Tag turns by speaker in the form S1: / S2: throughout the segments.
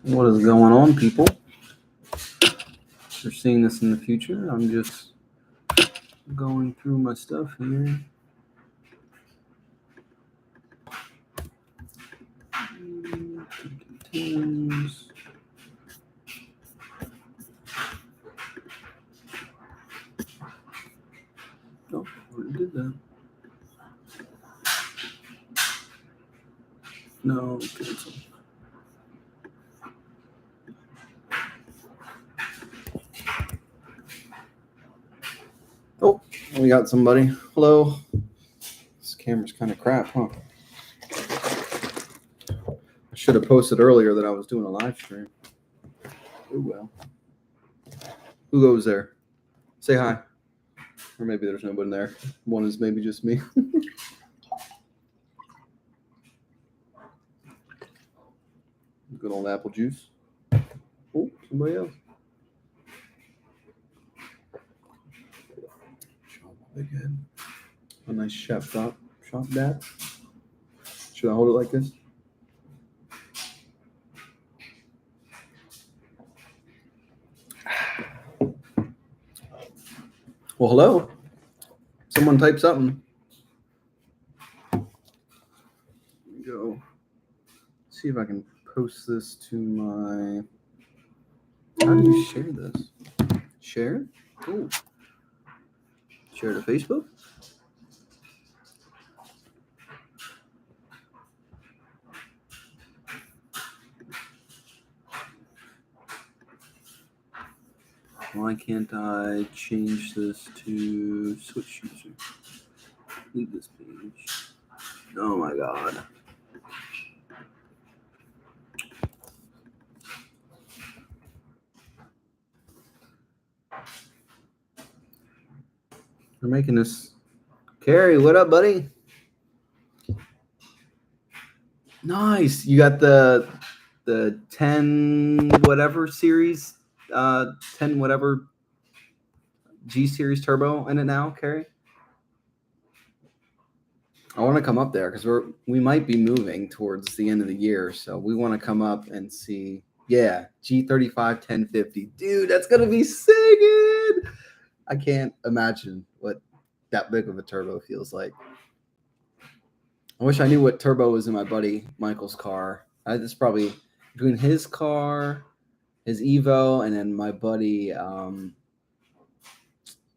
S1: What is going on, people? If you're seeing this in the future, I'm just going through my stuff here. Contains. Oh, already did that. No, cancel. Oh, we got somebody. Hello. This camera's kind of crap, huh? I should have posted earlier that I was doing a live stream. Oh well. Who goes there? Say hi. Or maybe there's nobody there. One is maybe just me. Good old apple juice. Oh, somebody else. Big head. A nice shop dat. Should I hold it like this? Well, hello. Someone type something. Here we go. Let's see if I can post this to my. How do you share this? Share it? Cool. Share to Facebook? Why can't I change this to Switch user? Leave this page. Oh my god. We're making this. Carrie, what up, buddy? Nice. You got the 10 whatever series, 10 whatever G series turbo in it now, Carrie. I want to come up there because we might be moving towards the end of the year, so we want to come up and see. Yeah, G35 1050, dude, that's gonna be singing. I can't imagine what that big of a turbo feels like. I wish I knew what turbo was in my buddy Michael's car. It's probably between his car, his Evo, and then my buddy.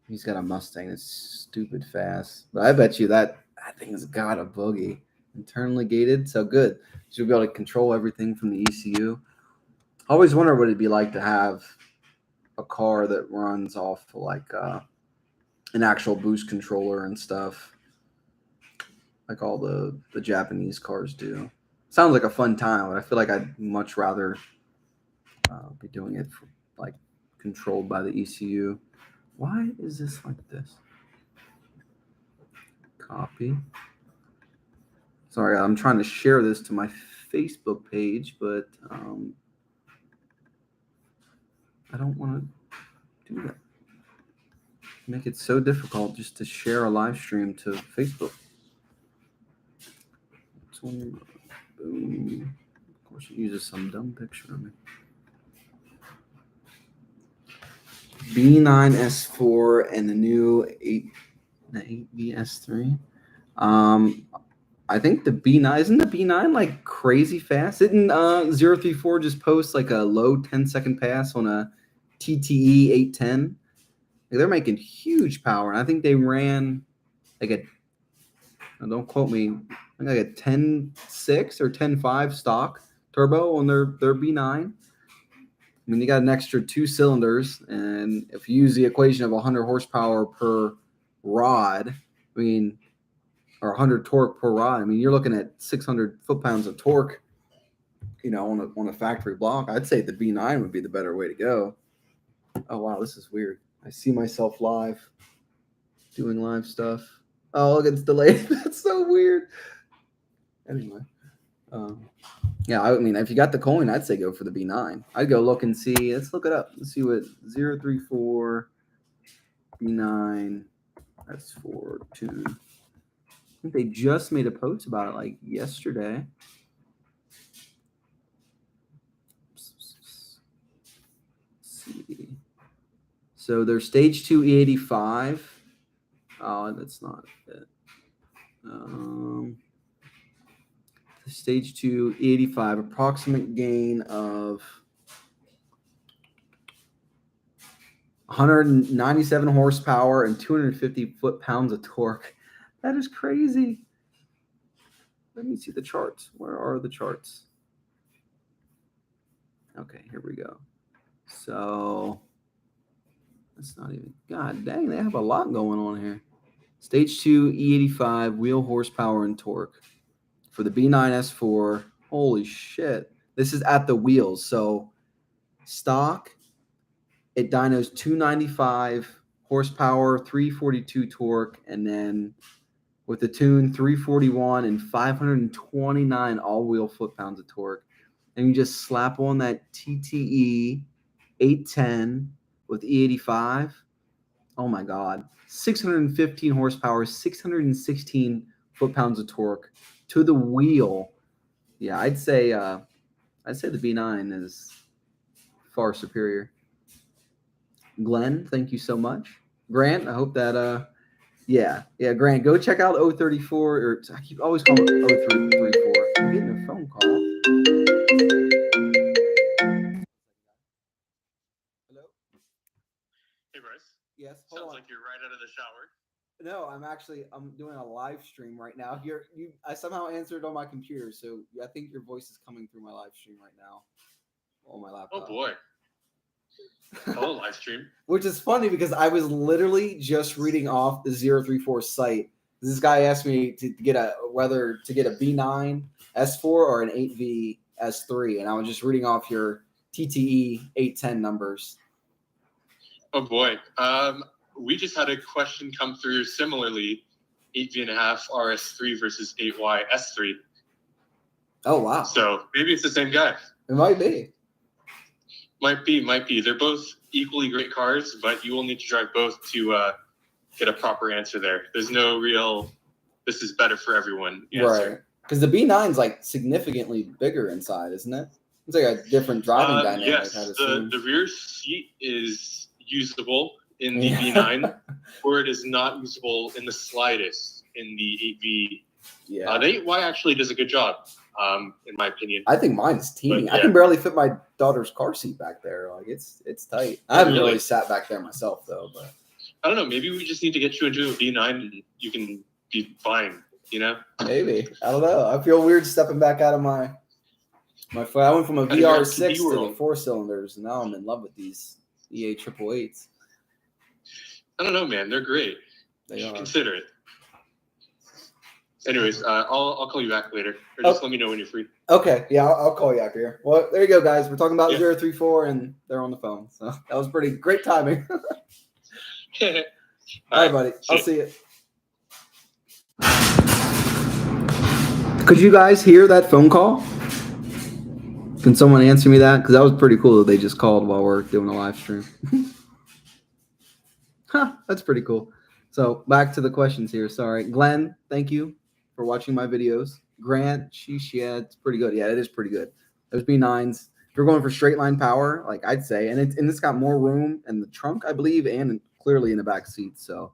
S1: He's got a Mustang that's stupid fast. But I bet you that thing's got a boogie. Internally gated, so good. So you'll be able to control everything from the ECU. I always wonder what it'd be like to have a car that runs off like an actual boost controller and stuff, like all the Japanese cars do. Sounds like a fun time, but I feel like I'd much rather be doing it for, like controlled by the ECU. Why is this like this? Copy. Sorry, I'm trying to share this to my Facebook page, but I don't want to do that. Make it so difficult just to share a live stream to Facebook. Boom. Of course, it uses some dumb picture of me. B9 S4 and the new 8V S3. I think the B9 isn't the B9 like crazy fast. Didn't 034 just post like a low 10-second pass on a TTE 810? Like, they're making huge power, and I think they ran like a. Don't quote me. I think like a 10.6 or 10.5 stock turbo on their B9. I mean, you got an extra 2 cylinders, and if you use the equation of 100 horsepower per rod, I mean, or 100 torque per rod, I mean, you're looking at 600 foot-pounds of torque, you know, on a factory block. I'd say the B9 would be the better way to go. Oh, wow, this is weird. I see myself live, doing live stuff. Oh, look, it's delayed. That's so weird. Anyway. Yeah, I mean, if you got the coin, I'd say go for the B9. I'd go look and see. Let's look it up. Let's see what 034 B9 S42. I think they just made a post about it like yesterday. see. So there's stage 2 E85. Oh, that's not it. Stage 2 E85, approximate gain of 197 horsepower and 250 foot-pounds of torque. That is crazy. Let me see the charts. Where are the charts? Okay, here we go. So that's not even, God dang, they have a lot going on here. Stage 2 E85 wheel horsepower and torque for the B9 S4. Holy shit. This is at the wheels. So stock, it dynos 295 horsepower, 342 torque, and then with the tune 341 and 529 all-wheel foot-pounds of torque. And you just slap on that TTE 810 with E85. Oh my God. 615 horsepower, 616 foot-pounds of torque to the wheel. Yeah, I'd say the B9 is far superior. Glenn, thank you so much. Grant, I hope that yeah, Grant, go check out 034, or I keep always calling it 0334. I'm getting a phone call. Hello?
S2: Hey, Bryce.
S1: Yes,
S2: Sounds like you're right out of the shower.
S1: No, I'm doing a live stream right now. I somehow answered on my computer, so I think your voice is coming through my live stream right now on my laptop.
S2: Oh boy. Hello, live stream.
S1: Which is funny because I was literally just reading off the 034 site. This guy asked me to get whether to get a B9 S4 or an 8V S3, and I was just reading off your TTE 810 numbers.
S2: Oh boy. We just had a question come through similarly, 8V.5 RS3 versus 8Y S3.
S1: Oh wow.
S2: So maybe it's the same guy.
S1: It might be.
S2: Might be. They're both equally great cars, but you will need to drive both to get a proper answer there. There's no real, this is better for everyone answer.
S1: Right. Because the B9's like significantly bigger inside, isn't it? It's like a different driving dynamic.
S2: Yes, the rear seat is usable in the B9, or it is not usable in the slightest in the 8V.
S1: Yeah.
S2: The 8Y actually does a good job, in my opinion.
S1: I think mine's teeny.
S2: But,
S1: I can barely fit my daughter's car seat back there. Like it's tight. I haven't really sat back there myself though, but
S2: I don't know. Maybe we just need to get you into a B9 and you can be fine. You know?
S1: Maybe. I don't know. I feel weird stepping back out of my foot. I went from a VR6 to the 4 cylinders, and now I'm in love with these EA 888s.
S2: I don't know, man. They're great. You should consider it. Anyways, I'll call you back later. Or just let me know when you're free.
S1: Okay. Yeah, I'll call you after here. Well, there you go, guys. We're talking about 034, and they're on the phone. So that was pretty great timing. All right, buddy. I'll see you. Could you guys hear that phone call? Can someone answer me that? Because that was pretty cool that they just called while we're doing a live stream. That's pretty cool. So back to the questions here. Sorry. Glenn, thank you for watching my videos. Grant, yeah, it's pretty good. Yeah, it is pretty good. Those B9s. If you're going for straight line power, like I'd say, and it's got more room in the trunk, I believe, and clearly in the back seat. So,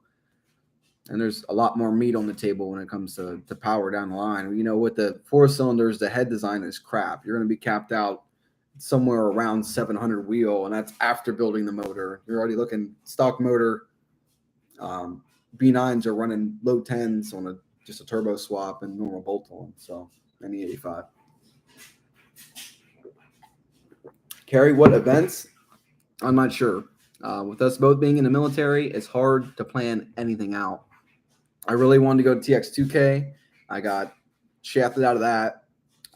S1: and there's a lot more meat on the table when it comes to power down the line. You know, with the 4 cylinders, the head design is crap. You're going to be capped out somewhere around 700 wheel, and that's after building the motor. You're already looking stock motor. B9s are running low 10s on just a turbo swap and normal bolt on. So, any 85. Carrie, what events? I'm not sure. With us both being in the military, it's hard to plan anything out. I really wanted to go to TX2K. I got shafted out of that.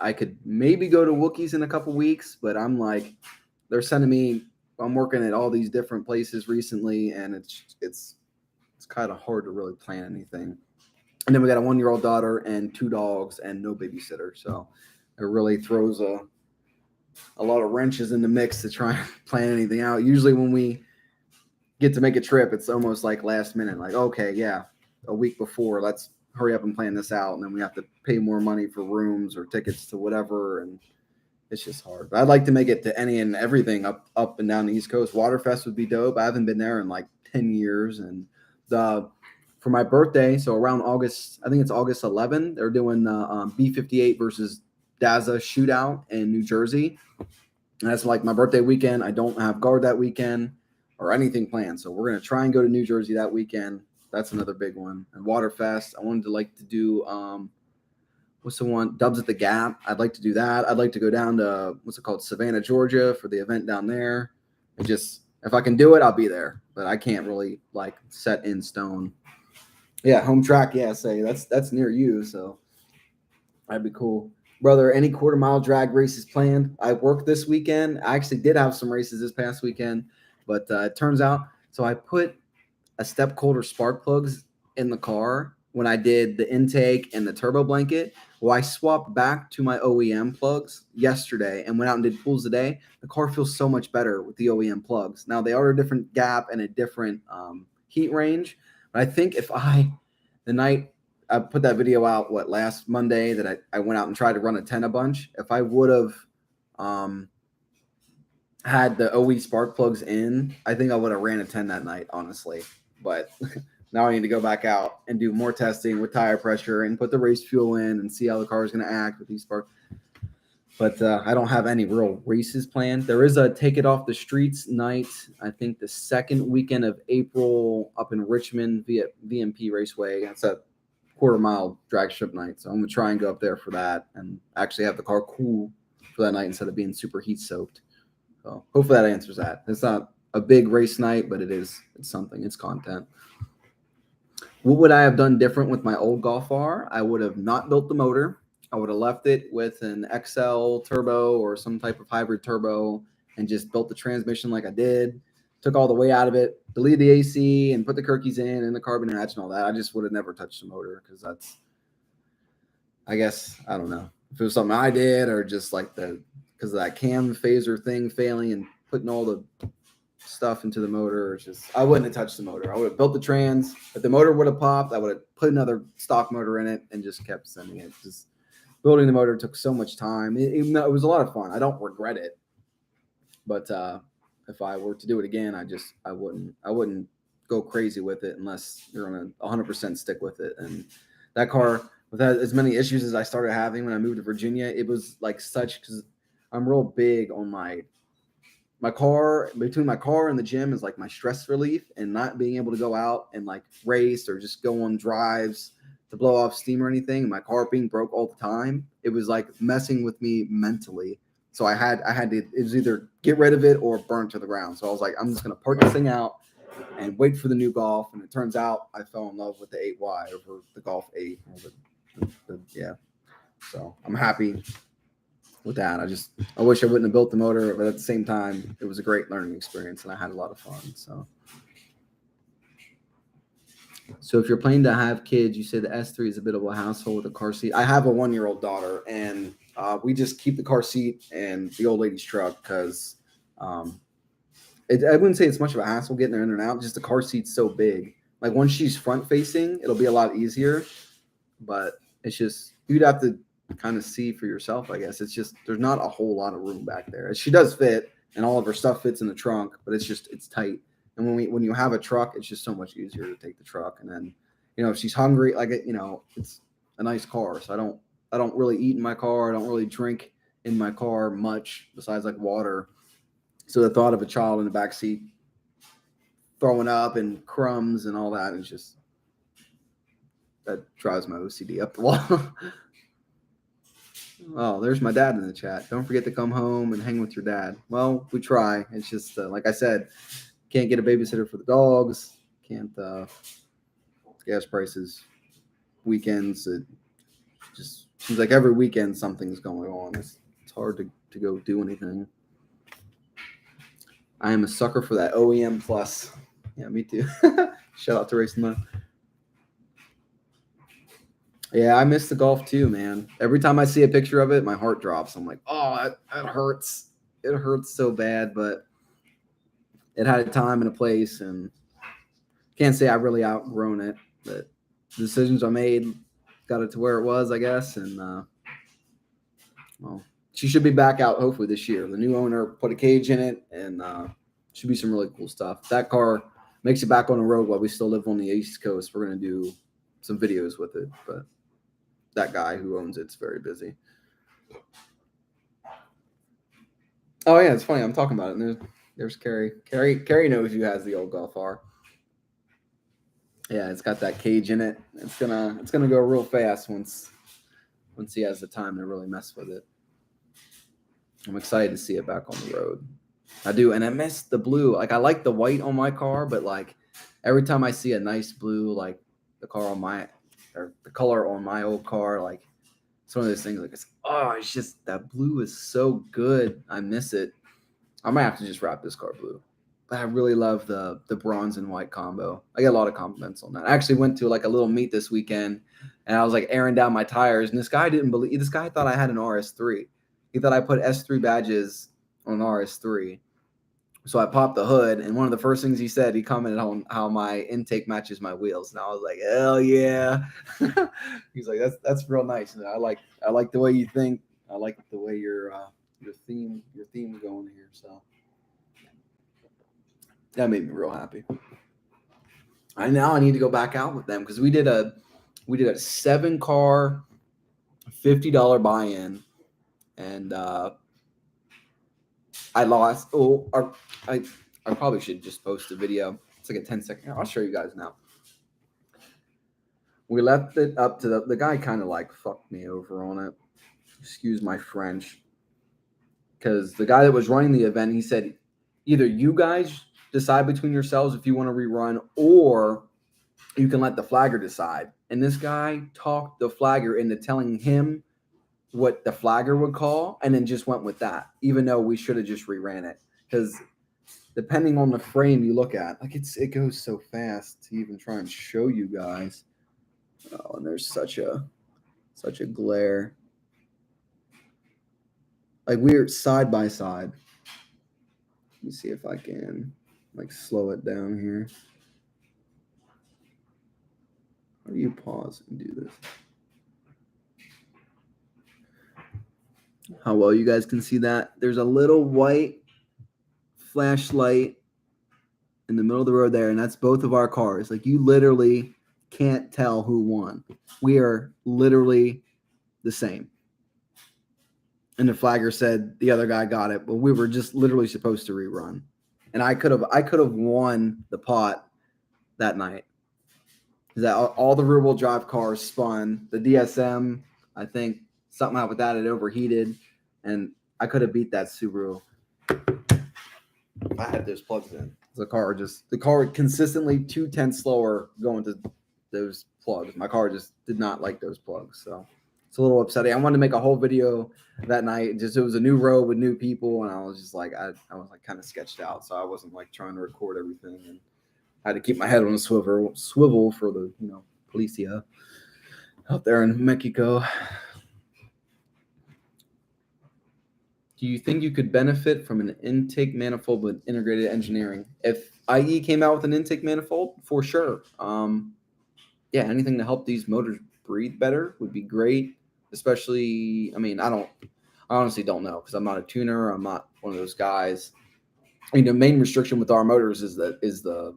S1: I could maybe go to Wookiees in a couple weeks, but I'm like, they're sending me. I'm working at all these different places recently, and it's kind of hard to really plan anything. And then we got a 1-year-old daughter and 2 dogs and no babysitter, so it really throws a lot of wrenches in the mix to try and plan anything out. Usually when we get to make a trip, it's almost like last minute, like, okay, yeah, a week before, let's hurry up and plan this out. And then we have to pay more money for rooms or tickets to whatever. And it's just hard. But I'd like to make it to any and everything up and down the East Coast. Waterfest would be dope. I haven't been there in like 10 years. And for my birthday, so around August, I think it's August 11th, they're doing the B58 versus Daza shootout in New Jersey. And that's like my birthday weekend. I don't have guard that weekend or anything planned. So we're going to try and go to New Jersey that weekend. That's another big one. And Waterfest, I wanted to like to do what's the one? Dubs at the Gap. I'd like to do that. I'd like to go down to what's it called? Savannah, Georgia for the event down there. And just if I can do it, I'll be there. But I can't really like set in stone. Yeah, home track. Yeah, say that's near you, so that'd be cool. Brother, any quarter mile drag races planned? I worked this weekend. I actually did have some races this past weekend, but it turns out, so I put a step coulter spark plugs in the car when I did the intake and the turbo blanket. Well, I swapped back to my OEM plugs yesterday and went out and did pulls today. The car feels so much better with the OEM plugs. Now, they are a different gap and a different heat range, but I think if the night I put that video out, last Monday that I went out and tried to run a 10 a bunch. If I would have had the OE spark plugs in, I think I would have ran a 10 that night, honestly. But now I need to go back out and do more testing with tire pressure and put the race fuel in and see how the car is going to act with these sparks. But I don't have any real races planned. There is a Take It Off the Streets night, I think the second weekend of April up in Richmond via VMP Raceway. That's a quarter mile drag strip night. So I'm going to try and go up there for that and actually have the car cool for that night instead of being super heat soaked. So hopefully that answers that. It's not a big race night, but it's something. It's content. What would I have done different with my old Golf R? I would have not built the motor. I would have left it with an XL turbo or some type of hybrid turbo and just built the transmission like I did. Took all the weight out of it, deleted the AC, and put the Kirkies in and the carbon hatch and all that. I just would have never touched the motor because that's, I guess, I don't know if it was something I did or just like because of that cam phaser thing failing and putting all the stuff into the motor. It's just, I wouldn't have touched the motor. I would have built the trans. If the motor would have popped, I would have put another stock motor in it and just kept sending it. Just building the motor took so much time. It was a lot of fun. I don't regret it, but if I were to do it again, I wouldn't go crazy with it unless you're going to 100% stick with it. And that car, with as many issues as I started having when I moved to Virginia, it was like because I'm real big on my car. Between my car and the gym is like my stress relief, and not being able to go out and like race or just go on drives to blow off steam or anything. My car being broke all the time, it was like messing with me mentally. So I had to, it was either get rid of it or burn to the ground. So I was like, I'm just going to park this thing out and wait for the new Golf. And it turns out I fell in love with the 8Y over the Golf 8. Yeah. So I'm happy with that. I wish I wouldn't have built the motor, but at the same time, it was a great learning experience and I had a lot of fun. So if you're planning to have kids, you say the S3 is a bit of a household with a car seat. I have a 1-year-old daughter, and we just keep the car seat and the old lady's truck because I wouldn't say it's much of a hassle getting her in and out. Just the car seat's so big. Like once she's front facing, it'll be a lot easier. But it's just, you'd have to kind of see for yourself, I guess. It's just, there's not a whole lot of room back there. She does fit, and all of her stuff fits in the trunk, but it's tight. And when you have a truck, it's just so much easier to take the truck. And then, if she's hungry, it's a nice car. So I don't really eat in my car. I don't really drink in my car much besides like water. So the thought of a child in the back seat throwing up and crumbs and all that is just, that drives my OCD up the wall. Oh, there's my dad in the chat. Don't forget to come home and hang with your dad. Well, we try. It's just, like I said, can't get a babysitter for the dogs. Can't, gas prices, weekends. It just seems like every weekend something's going on. It's hard to go do anything. I am a sucker for that OEM Plus. Yeah, me too. Shout out to Racingline. Yeah, I miss the Golf too, man. Every time I see a picture of it, my heart drops. I'm like, oh, that hurts. It hurts so bad, but it had a time and a place, and can't say I really outgrown it, but the decisions I made got it to where it was, I guess. And well, she should be back out hopefully this year. The new owner put a cage in it, and should be some really cool stuff. That car makes it back on the road while we still live on the East Coast. We're going to do some videos with it, but that guy who owns it's very busy. Oh yeah, it's funny. I'm talking about it. And there's Carrie. Carrie knows who has the old Golf R. Yeah, it's got that cage in it. It's gonna go real fast once he has the time to really mess with it. I'm excited to see it back on the road. I do, and I miss the blue. Like I like the white on my car, but like every time I see a nice blue, like the color on my old car, like it's one of those things. Like it's just that blue is so good. I miss it. I might have to just wrap this car blue. But I really love the bronze and white combo. I get a lot of compliments on that. I actually went to like a little meet this weekend, and I was like airing down my tires, and this guy thought I had an RS3. He thought I put S3 badges on the RS3. So I popped the hood, and one of the first things he said, he commented on how my intake matches my wheels, and I was like, "Hell yeah!" He's like, "That's real nice." And I like the way you think. I like the way your theme going here. So that made me real happy. I need to go back out with them because we did a 7-car, $50 buy-in, and I lost. I probably should just post a video. It's like a 10-second. I'll show you guys now. We left it up to the guy kind of like fucked me over on it. Excuse my French. Because the guy that was running the event, he said, either you guys decide between yourselves if you want to rerun, or you can let the flagger decide. And this guy talked the flagger into telling him what the flagger would call, and then just went with that, even though we should have just reran it. Because depending on the frame you look at, like it goes so fast to even try and show you guys. Oh, and there's such a glare. Like we're side by side. Let me see if I can like slow it down here. How do you pause and do this? How well you guys can see that. There's a little white flashlight in the middle of the road there, and that's both of our cars. Like you literally can't tell who won. We are literally the same. And the flagger said the other guy got it, but we were just literally supposed to rerun. And I could have won the pot that night. That all the rear-wheel drive cars spun. The DSM, I think something happened with that. It overheated, and I could have beat that Subaru if I had those plugs in. The car consistently 2/10 slower going to those plugs. My car just did not like those plugs, so it's a little upsetting. I wanted to make a whole video that night. Just it was a new road with new people, and I was just like I was like kind of sketched out, so I wasn't like trying to record everything, and I had to keep my head on a swivel for the policia out there in Mexico. Do you think you could benefit from an intake manifold with integrated engineering? If IE came out with an intake manifold, for sure. Yeah, anything to help these motors breathe better would be great. Especially, I honestly don't know because I'm not a tuner. I'm not one of those guys. The main restriction with our motors is the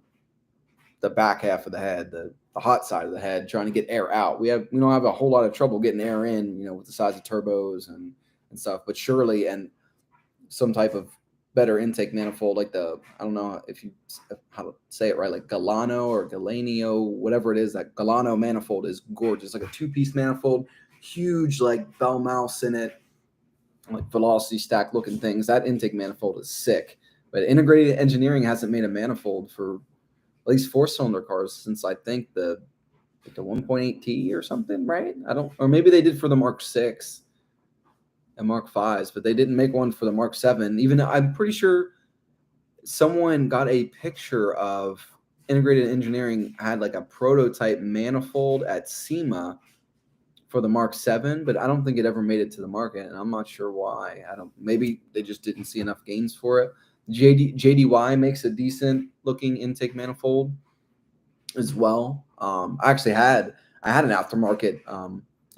S1: back half of the head, the hot side of the head, trying to get air out. We don't have a whole lot of trouble getting air in, with the size of turbos and stuff. But surely, and some type of better intake manifold, like I don't know how to say it right, like Galano or Galanio, whatever it is. That Galano manifold is gorgeous, like a 2-piece manifold, huge, like bell mouse in it, like velocity stack looking things. That intake manifold is sick. But integrated engineering hasn't made a manifold for at least 4-cylinder cars since I think the 1.8T or something, right? Or maybe they did for the Mark 6 and Mark 5s, but they didn't make one for the Mark 7. Even though I'm pretty sure someone got a picture of integrated engineering had like a prototype manifold at SEMA for the Mark 7, but I don't think it ever made it to the market, and I'm not sure why. Maybe they just didn't see enough gains for it. JDY makes a decent looking intake manifold as well. I had an aftermarket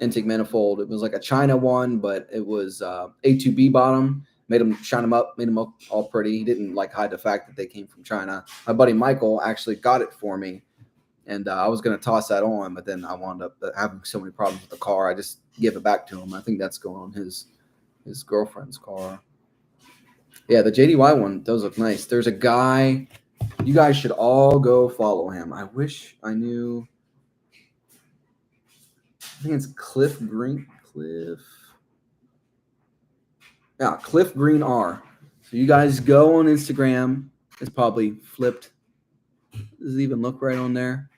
S1: intake manifold. It was like a China one, but it was A2B bottom. Made them shine them up, made them look all pretty. He didn't like hide the fact that they came from China. My buddy Michael actually got it for me, and I was going to toss that on, but then I wound up having so many problems with the car. I just gave it back to him. I think that's going on his girlfriend's car. Yeah, the JDY one does look nice. There's a guy. You guys should all go follow him. I wish I knew. I think it's Cliff Green. Cliff Green R. So you guys go on Instagram. It's probably flipped. Does it even look right on there?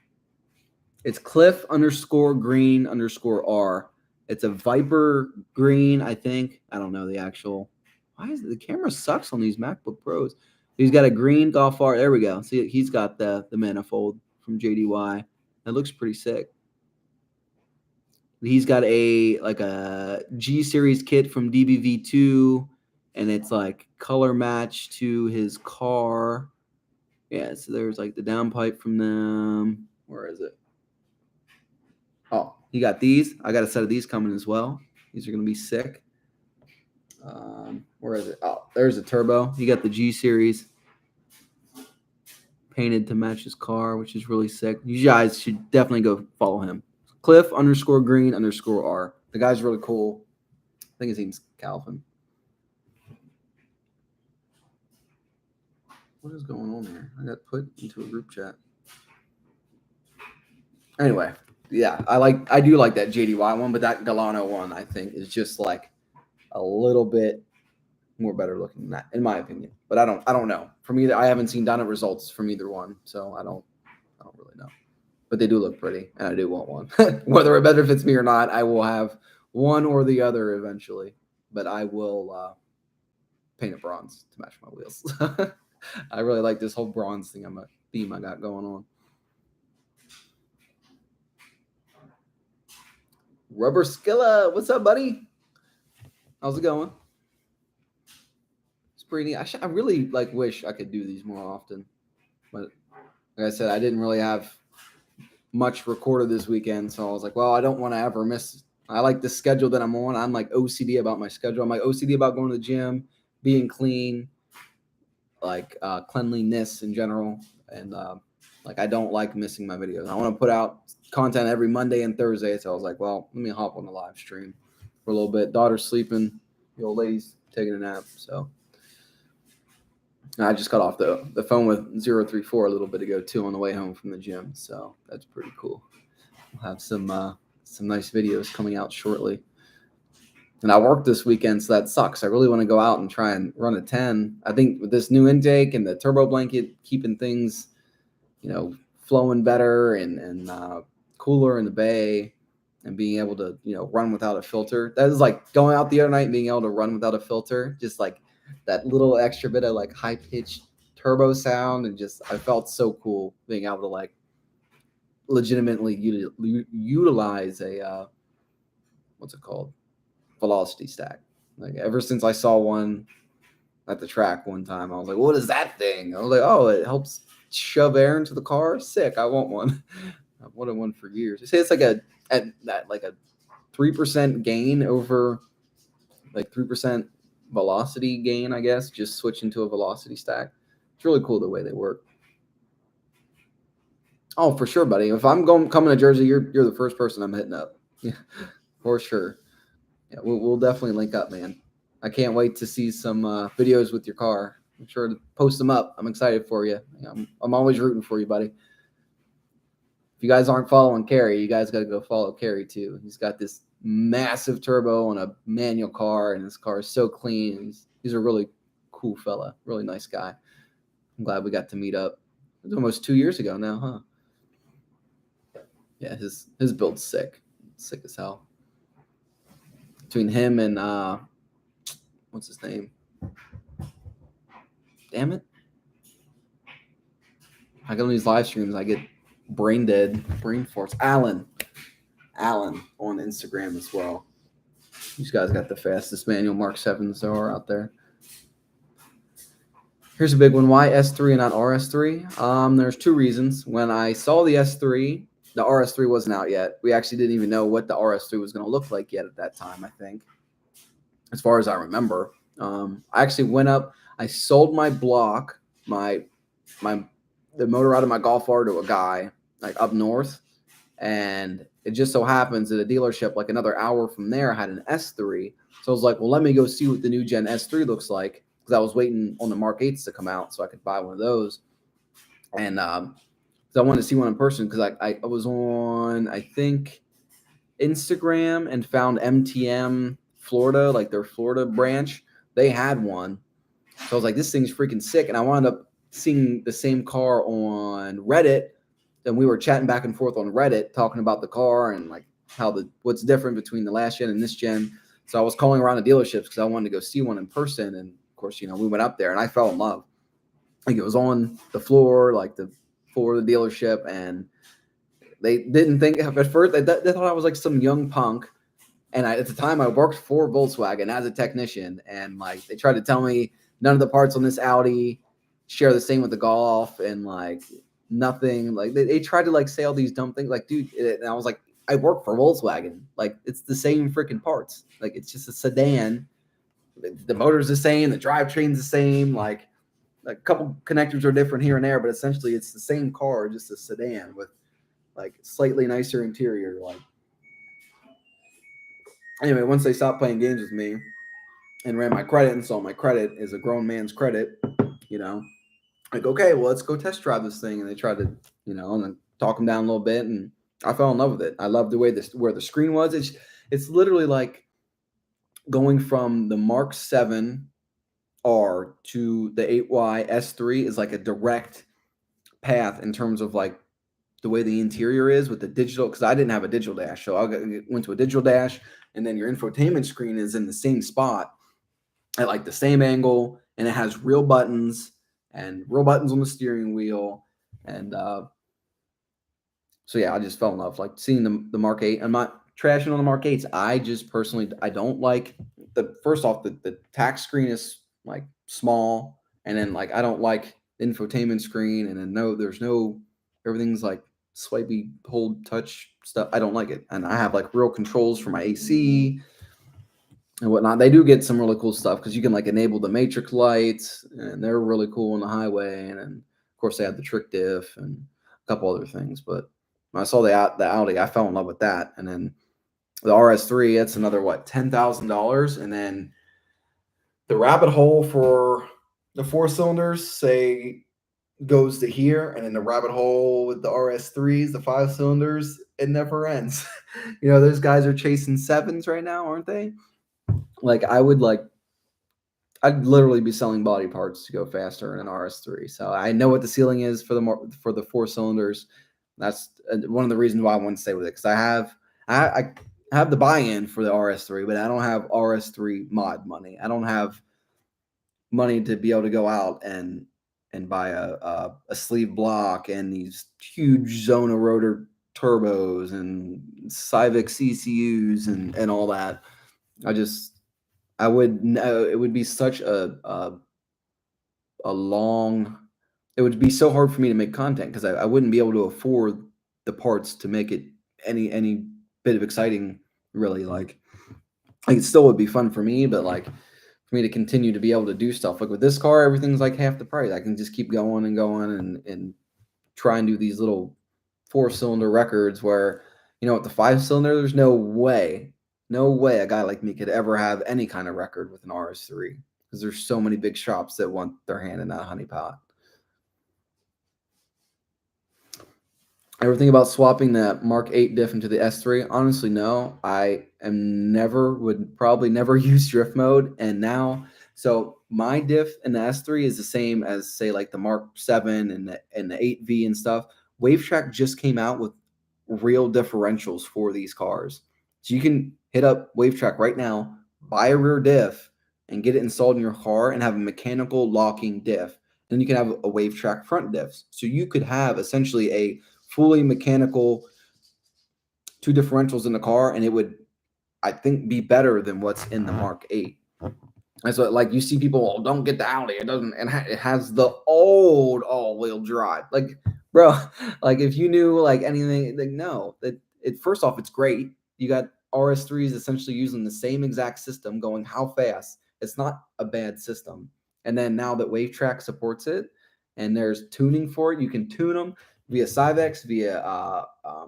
S1: It's Cliff_Green_R. It's a Viper green, I think. I don't know the actual. Why is it? The camera sucks on these MacBook Pros. He's got a green Golf R. There we go. See, he's got the manifold from JDY. That looks pretty sick. He's got a G series kit from DVB2, and it's like color match to his car. Yeah, so there's like the downpipe from them. Where is it? Oh, you got these. I got a set of these coming as well. These are going to be sick. Where is it? Oh, there's a turbo. You got the G series painted to match his car, which is really sick. You guys should definitely go follow him. Cliff_Green_R. The guy's really cool. I think his name's Calvin. What is going on here? I got put into a group chat. Anyway, yeah, I do like that JDY one, but that Galano one I think is just like a little bit more better looking than that, in my opinion. But I don't know. From either, I haven't seen Donna results from either one, so I don't really know. But they do look pretty, and I do want one. Whether it benefits me or not, I will have one or the other eventually. But I will paint it bronze to match my wheels. I really like this whole bronze theme I got going on. Rubber Skilla, what's up, buddy? How's it going? It's pretty neat. I really wish I could do these more often, but like I said, I didn't really have much recorded this weekend, so I was like, well, I don't want to ever miss. I like the schedule that I'm on. I'm like OCD about my schedule. I'm like OCD about going to the gym, being clean, like cleanliness in general, and I don't like missing my videos. I want to put out content every Monday and Thursday, so I was like, well, let me hop on the live stream for a little bit. Daughter's sleeping, the old lady's taking a nap, so I just got off the phone with 034 a little bit ago too on the way home from the gym, so that's pretty cool. We'll have some nice videos coming out shortly. And I worked this weekend, so that sucks. I really want to go out and try and run a 10. I think with this new intake and the turbo blanket keeping things, flowing better and cooler in the bay and being able to, run without a filter. That is like going out the other night and being able to run without a filter, just like that little extra bit of like high pitched turbo sound. And just, I felt so cool being able to like legitimately utilize a, what's it called? Velocity stack. Like ever since I saw one at the track one time, I was like, what is that thing? I was like, oh, it helps shove air into the car. Sick. I want one. I've wanted one for years. They say it's like a 3% gain over 3% velocity gain, I guess, just switching to a velocity stack. It's really cool the way they work. Oh, for sure, buddy. If I'm coming to Jersey, you're the first person I'm hitting up. Yeah, for sure. Yeah, we'll definitely link up, man. I can't wait to see some videos with your car. I'm sure to post them up. I'm excited for you. I'm always rooting for you, buddy. If you guys aren't following Kerry, you guys got to go follow Kerry too. He's got this massive turbo on a manual car, and his car is so clean. He's a really cool fella, really nice guy. I'm glad we got to meet up. It was almost 2 years ago now, huh? Yeah, his build's sick as hell. Between him and what's his name? Damn it! I go on these live streams, I get brain dead, brain force. Alan on Instagram as well. These guys got the fastest manual Mark 7s there are out there. Here's a big one. Why S3 and not RS3? There's two reasons. When I saw the S3, the RS3 wasn't out yet. We actually didn't even know what the RS3 was going to look like yet at that time, I think, as far as I remember. I actually went up. I sold my block, the motor out of my Golf R to a guy like up north, and it just so happens that a dealership like another hour from there had an S3. So I was like, well, let me go see what the new Gen S3 looks like, because I was waiting on the Mark 8s to come out so I could buy one of those. And so I wanted to see one in person, because I was on, I think, Instagram and found MTM Florida, like their Florida branch. They had one. So I was like, this thing's freaking sick. And I wound up seeing the same car on Reddit. And we were chatting back and forth on Reddit, talking about the car and like what's different between the last gen and this gen. So I was calling around the dealerships because I wanted to go see one in person. And of course, we went up there and I fell in love. Like, it was on the floor, like the floor of the dealership, and they didn't think at first, they thought I was like some young punk. And at the time I worked for Volkswagen as a technician, and like they tried to tell me none of the parts on this Audi share the same with the Golf, and like nothing, like they tried to like say all these dumb things, like, dude. And I was like, I work for Volkswagen, like it's the same freaking parts, like it's just a sedan, the motor's the same, the drivetrain's the same, like a couple connectors are different here and there, but essentially it's the same car, just a sedan with like slightly nicer interior. Like, anyway, once they stopped playing games with me and ran my credit and saw my credit is a grown man's credit, like, okay, well, let's go test drive this thing. And they tried to, and then talk them down a little bit, and I fell in love with it. I love the way where the screen was. It's literally like going from the Mark 7 R to the 8Y S3 is like a direct path in terms of like the way the interior is with the digital, because I didn't have a digital dash. So I went to a digital dash, and then your infotainment screen is in the same spot at like the same angle, and it has real buttons on the steering wheel. And so yeah, I just fell in love, like seeing the Mark 8. I'm not trashing on the Mark 8s. I just personally, I don't like the tax screen is like small, and then like I don't like the infotainment screen, and then everything's like swipey, hold, touch stuff. I don't like it. And I have like real controls for my AC and whatnot. They do get some really cool stuff, because you can like enable the matrix lights, and they're really cool on the highway. And then of course they have the trick diff and a couple other things. But when I saw the Audi, I fell in love with that. And then the RS3, that's another $10,000. And then the rabbit hole for the 4-cylinders, say, goes to here, and then the rabbit hole with the RS3s, the 5-cylinders, it never ends. Those guys are chasing 7s right now, aren't they? Like, I'd literally be selling body parts to go faster in an RS3. So I know what the ceiling is for the 4-cylinders. That's one of the reasons why I want to stay with it, because I have the buy-in for the RS3, but I don't have RS3 mod money. I don't have money to be able to go out and buy a sleeve block and these huge Zona rotor turbos and Civic CCUs and all that. I would know it would be such a long. It would be so hard for me to make content, because I wouldn't be able to afford the parts to make it any bit of exciting, really. Like it still would be fun for me, but like for me to continue to be able to do stuff like with this car, everything's like half the price. I can just keep going and going and try and do these little 4-cylinder records where, with the 5-cylinder, there's no way a guy like me could ever have any kind of record with an RS3, because there's so many big shops that want their hand in that honeypot. Ever think about swapping that Mark 8 diff into the S3? Honestly, no. I would probably never use drift mode. And now, so my diff in the S3 is the same as, say, like the Mark 7 and the 8V and stuff. WaveTrack just came out with real differentials for these cars. So you can hit up WaveTrack right now, buy a rear diff, and get it installed in your car and have a mechanical locking diff. Then you can have a WaveTrack front diffs. So you could have essentially a fully mechanical 2 differentials in the car, and it would, I think, be better than what's in the Mark 8. That's what, like, you see people, oh, don't get the Audi. It doesn't, and it has the old all-wheel drive. Like, bro, like if you knew like anything, like no, that it first off, it's great. You got RS3s essentially using the same exact system, going how fast. It's not a bad system. And then now that WaveTrack supports it, and there's tuning for it, you can tune them via Cyvex, via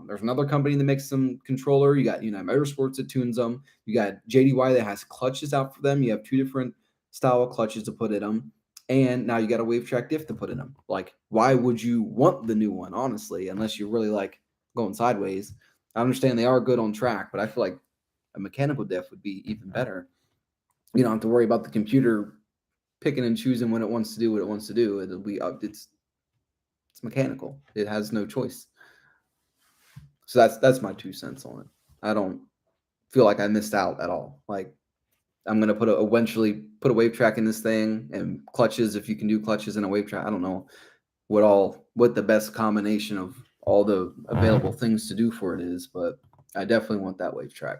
S1: there's another company that makes some controller. You got United Motorsports that tunes them. You got JDY that has clutches out for them. You have two different style of clutches to put in them. And now you got a WaveTrack diff to put in them. Like, why would you want the new one, honestly, unless you really like going sideways? I understand they are good on track, but I feel like a mechanical diff would be even better. You don't have to worry about the computer picking and choosing when it wants to do what it wants to do. It'll be it's mechanical. It has no choice. So that's my 2 cents on it. I don't feel like I missed out at all. Like, I'm gonna eventually put a WaveTrack in this thing, and clutches, if you can do clutches in a WaveTrack. I don't know what the best combination of all the available things to do for it is, but I definitely want that WaveTrack.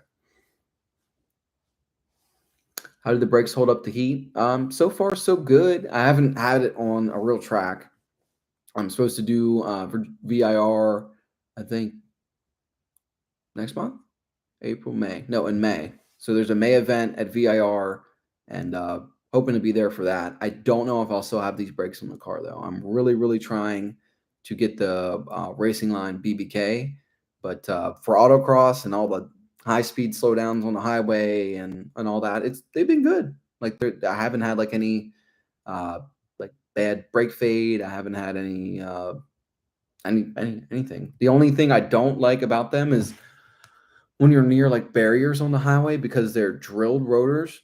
S1: How did the brakes hold up to heat? So far so good. I haven't had it on a real track. I'm supposed to do for VIR, I think next month, April, May. No, in May. So there's a May event at VIR, and hoping to be there for that. I don't know if I'll still have these brakes on the car though. I'm really, really trying to get the Racingline BBK, but for autocross and all the high-speed slowdowns on the highway and all that, they've been good. Like, I haven't had like any like bad brake fade. I haven't had any anything. The only thing I don't like about them is when you're near like barriers on the highway, because they're drilled rotors,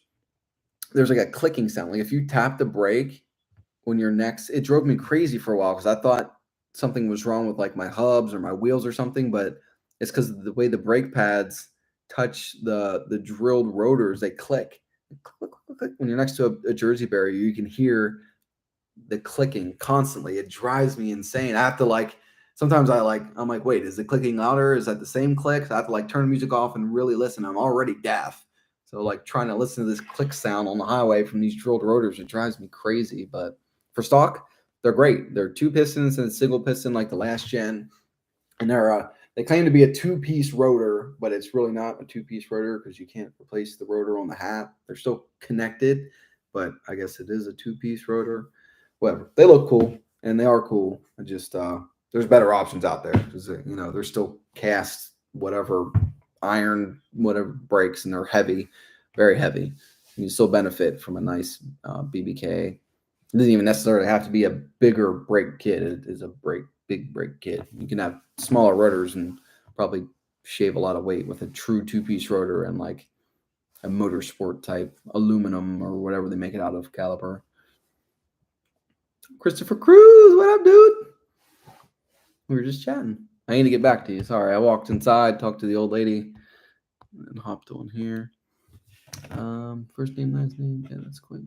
S1: there's like a clicking sound. Like if you tap the brake when you're next, it drove me crazy for a while because I thought something was wrong with like my hubs or my wheels or something, but it's because of the way the brake pads touch the drilled rotors, they click. Click, click, click. When you're next to a Jersey barrier, you can hear the clicking constantly. It drives me insane. I have to like, sometimes I'm like, wait, is the clicking louder? Is that the same click? I have to like turn the music off and really listen. I'm already deaf. So like trying to listen to this click sound on the highway from these drilled rotors, it drives me crazy. But for stock, they're great. They're 2 pistons and a single piston like the last gen. And they claim to be a 2-piece rotor, but it's really not a 2-piece rotor because you can't replace the rotor on the hat. They're still connected, but I guess it is a 2-piece rotor. Whatever. They look cool, and they are cool. I just there's better options out there because they're still cast whatever iron whatever brakes, and they're heavy, very heavy. You still benefit from a nice BBK. It doesn't even necessarily have to be a bigger brake kit. It is a big brake kit. You can have smaller rotors and probably shave a lot of weight with a true 2-piece rotor and like a motorsport type aluminum or whatever they make it out of caliper. Christopher Cruz, what up, dude? We were just chatting. I need to get back to you. Sorry, I walked inside, talked to the old lady, and hopped on here. First name, last name. Yeah, that's quick.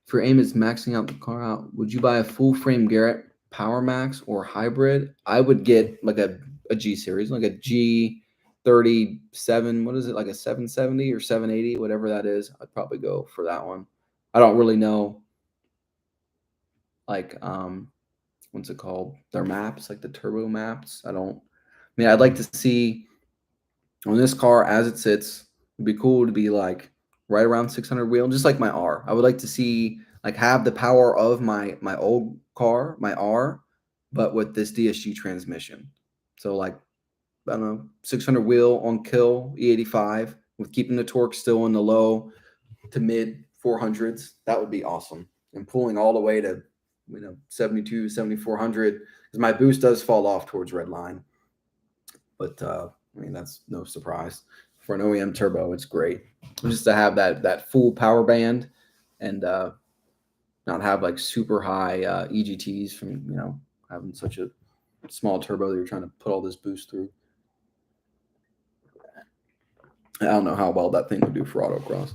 S1: If your aim is maxing out the car out, would you buy a full frame Garrett Power Max or hybrid? I would get like a G series, like a G37. What is it? Like a 770 or 780, whatever that is. I'd probably go for that one. I don't really know. Like, what's it called? Their maps, like the turbo maps. I'd like to see on this car as it sits. It'd be cool to be like right around 600 wheel, just like my R. I would like to see like have the power of my old car, my R, but with this DSG transmission. So like, I don't know, 600 wheel on kill E85 with keeping the torque still in the low to mid 400s. That would be awesome. And pulling all the way to 72, 7400, because my boost does fall off towards red line. But that's no surprise. For an OEM turbo, it's great. Just to have that full power band and not have like super high EGTs from having such a small turbo that you're trying to put all this boost through. I don't know how well that thing would do for autocross.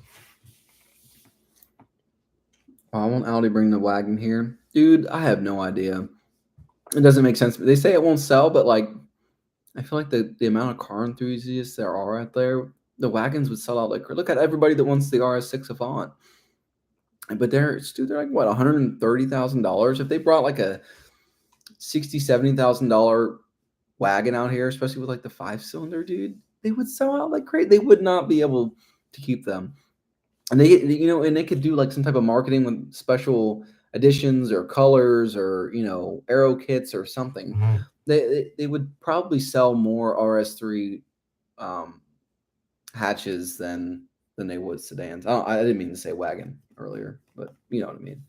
S1: I won't Audi bring the wagon here? Dude, I have no idea. It doesn't make sense. They say it won't sell, but like, I feel like the amount of car enthusiasts there are out there, the wagons would sell out like, look at everybody that wants the RS6 Avant. But they're like what, $130,000. If they brought like a $60,000-$70,000 wagon out here, especially with like the 5-cylinder, dude, they would sell out like crazy. They would not be able to keep them. And they, and they could do like some type of marketing with special editions or colors or, aero kits or something. Mm-hmm. They would probably sell more RS3 hatches than they would sedans. I didn't mean to say wagon earlier, but you know what I mean.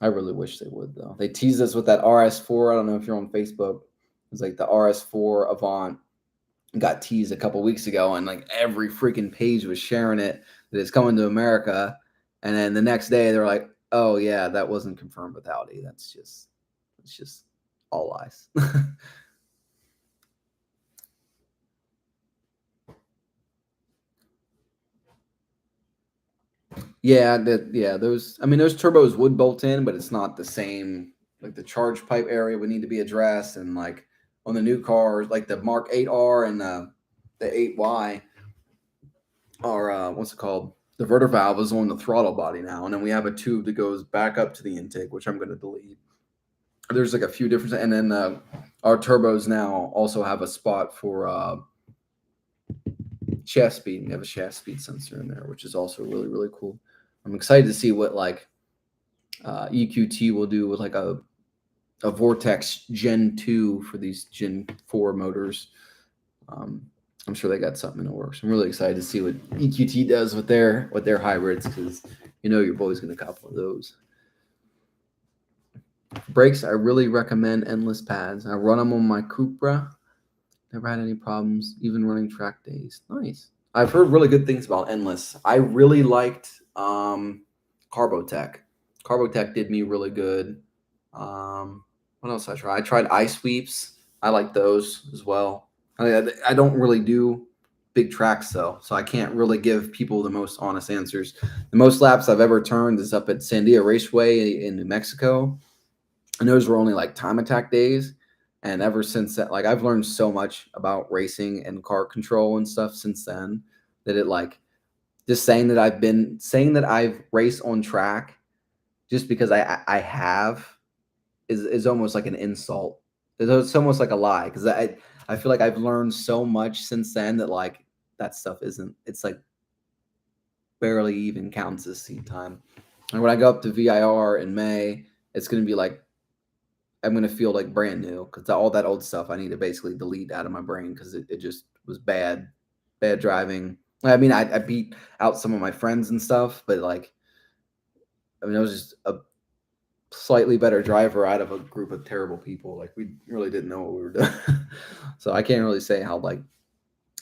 S1: I really wish they would, though. They teased us with that RS4. I don't know if you're on Facebook. It was like the RS4 Avant got teased a couple weeks ago, and like every freaking page was sharing it that it's coming to America. And then the next day they're like, "Oh yeah, that wasn't confirmed with Audi. It's just all lies." Yeah, those turbos would bolt in, but it's not the same. Like the charge pipe area would need to be addressed, and like on the new cars, like the Mark 8R and the 8Y are what's it called? The verter valve is on the throttle body now, and then we have a tube that goes back up to the intake, which I'm going to delete. There's like a few different, and then our turbos now also have a spot for shaft speed. We have a shaft speed sensor in there, which is also really, really cool. I'm excited to see what like EQT will do with like a Vortex Gen 2 for these Gen 4 motors. I'm sure they got something in the works. I'm really excited to see what EQT does with their hybrids, because your boy's going to cop one of those. For brakes, I really recommend endless pads. I run them on my Cupra. Never had any problems, even running track days. Nice. I've heard really good things about endless. I really liked Carbotech. Carbotech did me really good. What else I tried? I tried iSweeps. I like those as well. I don't really do big tracks though, so I can't really give people the most honest answers. The most laps I've ever turned is up at Sandia Raceway in New Mexico, and those were only like time attack days. And ever since that, like I've learned so much about racing and car control and stuff since then, that it like just saying that I've raced on track just because I have is almost like an insult. It's almost like a lie, because I feel like I've learned so much since then that like that stuff it's like barely even counts as seat time. And when I go up to VIR in May, it's going to be like, I'm going to feel like brand new, because all that old stuff I need to basically delete out of my brain, because it just was bad driving. I mean, I beat out some of my friends and stuff, but like, I mean, I was just a slightly better driver out of a group of terrible people. Like we really didn't know what we were doing. So I can't really say how like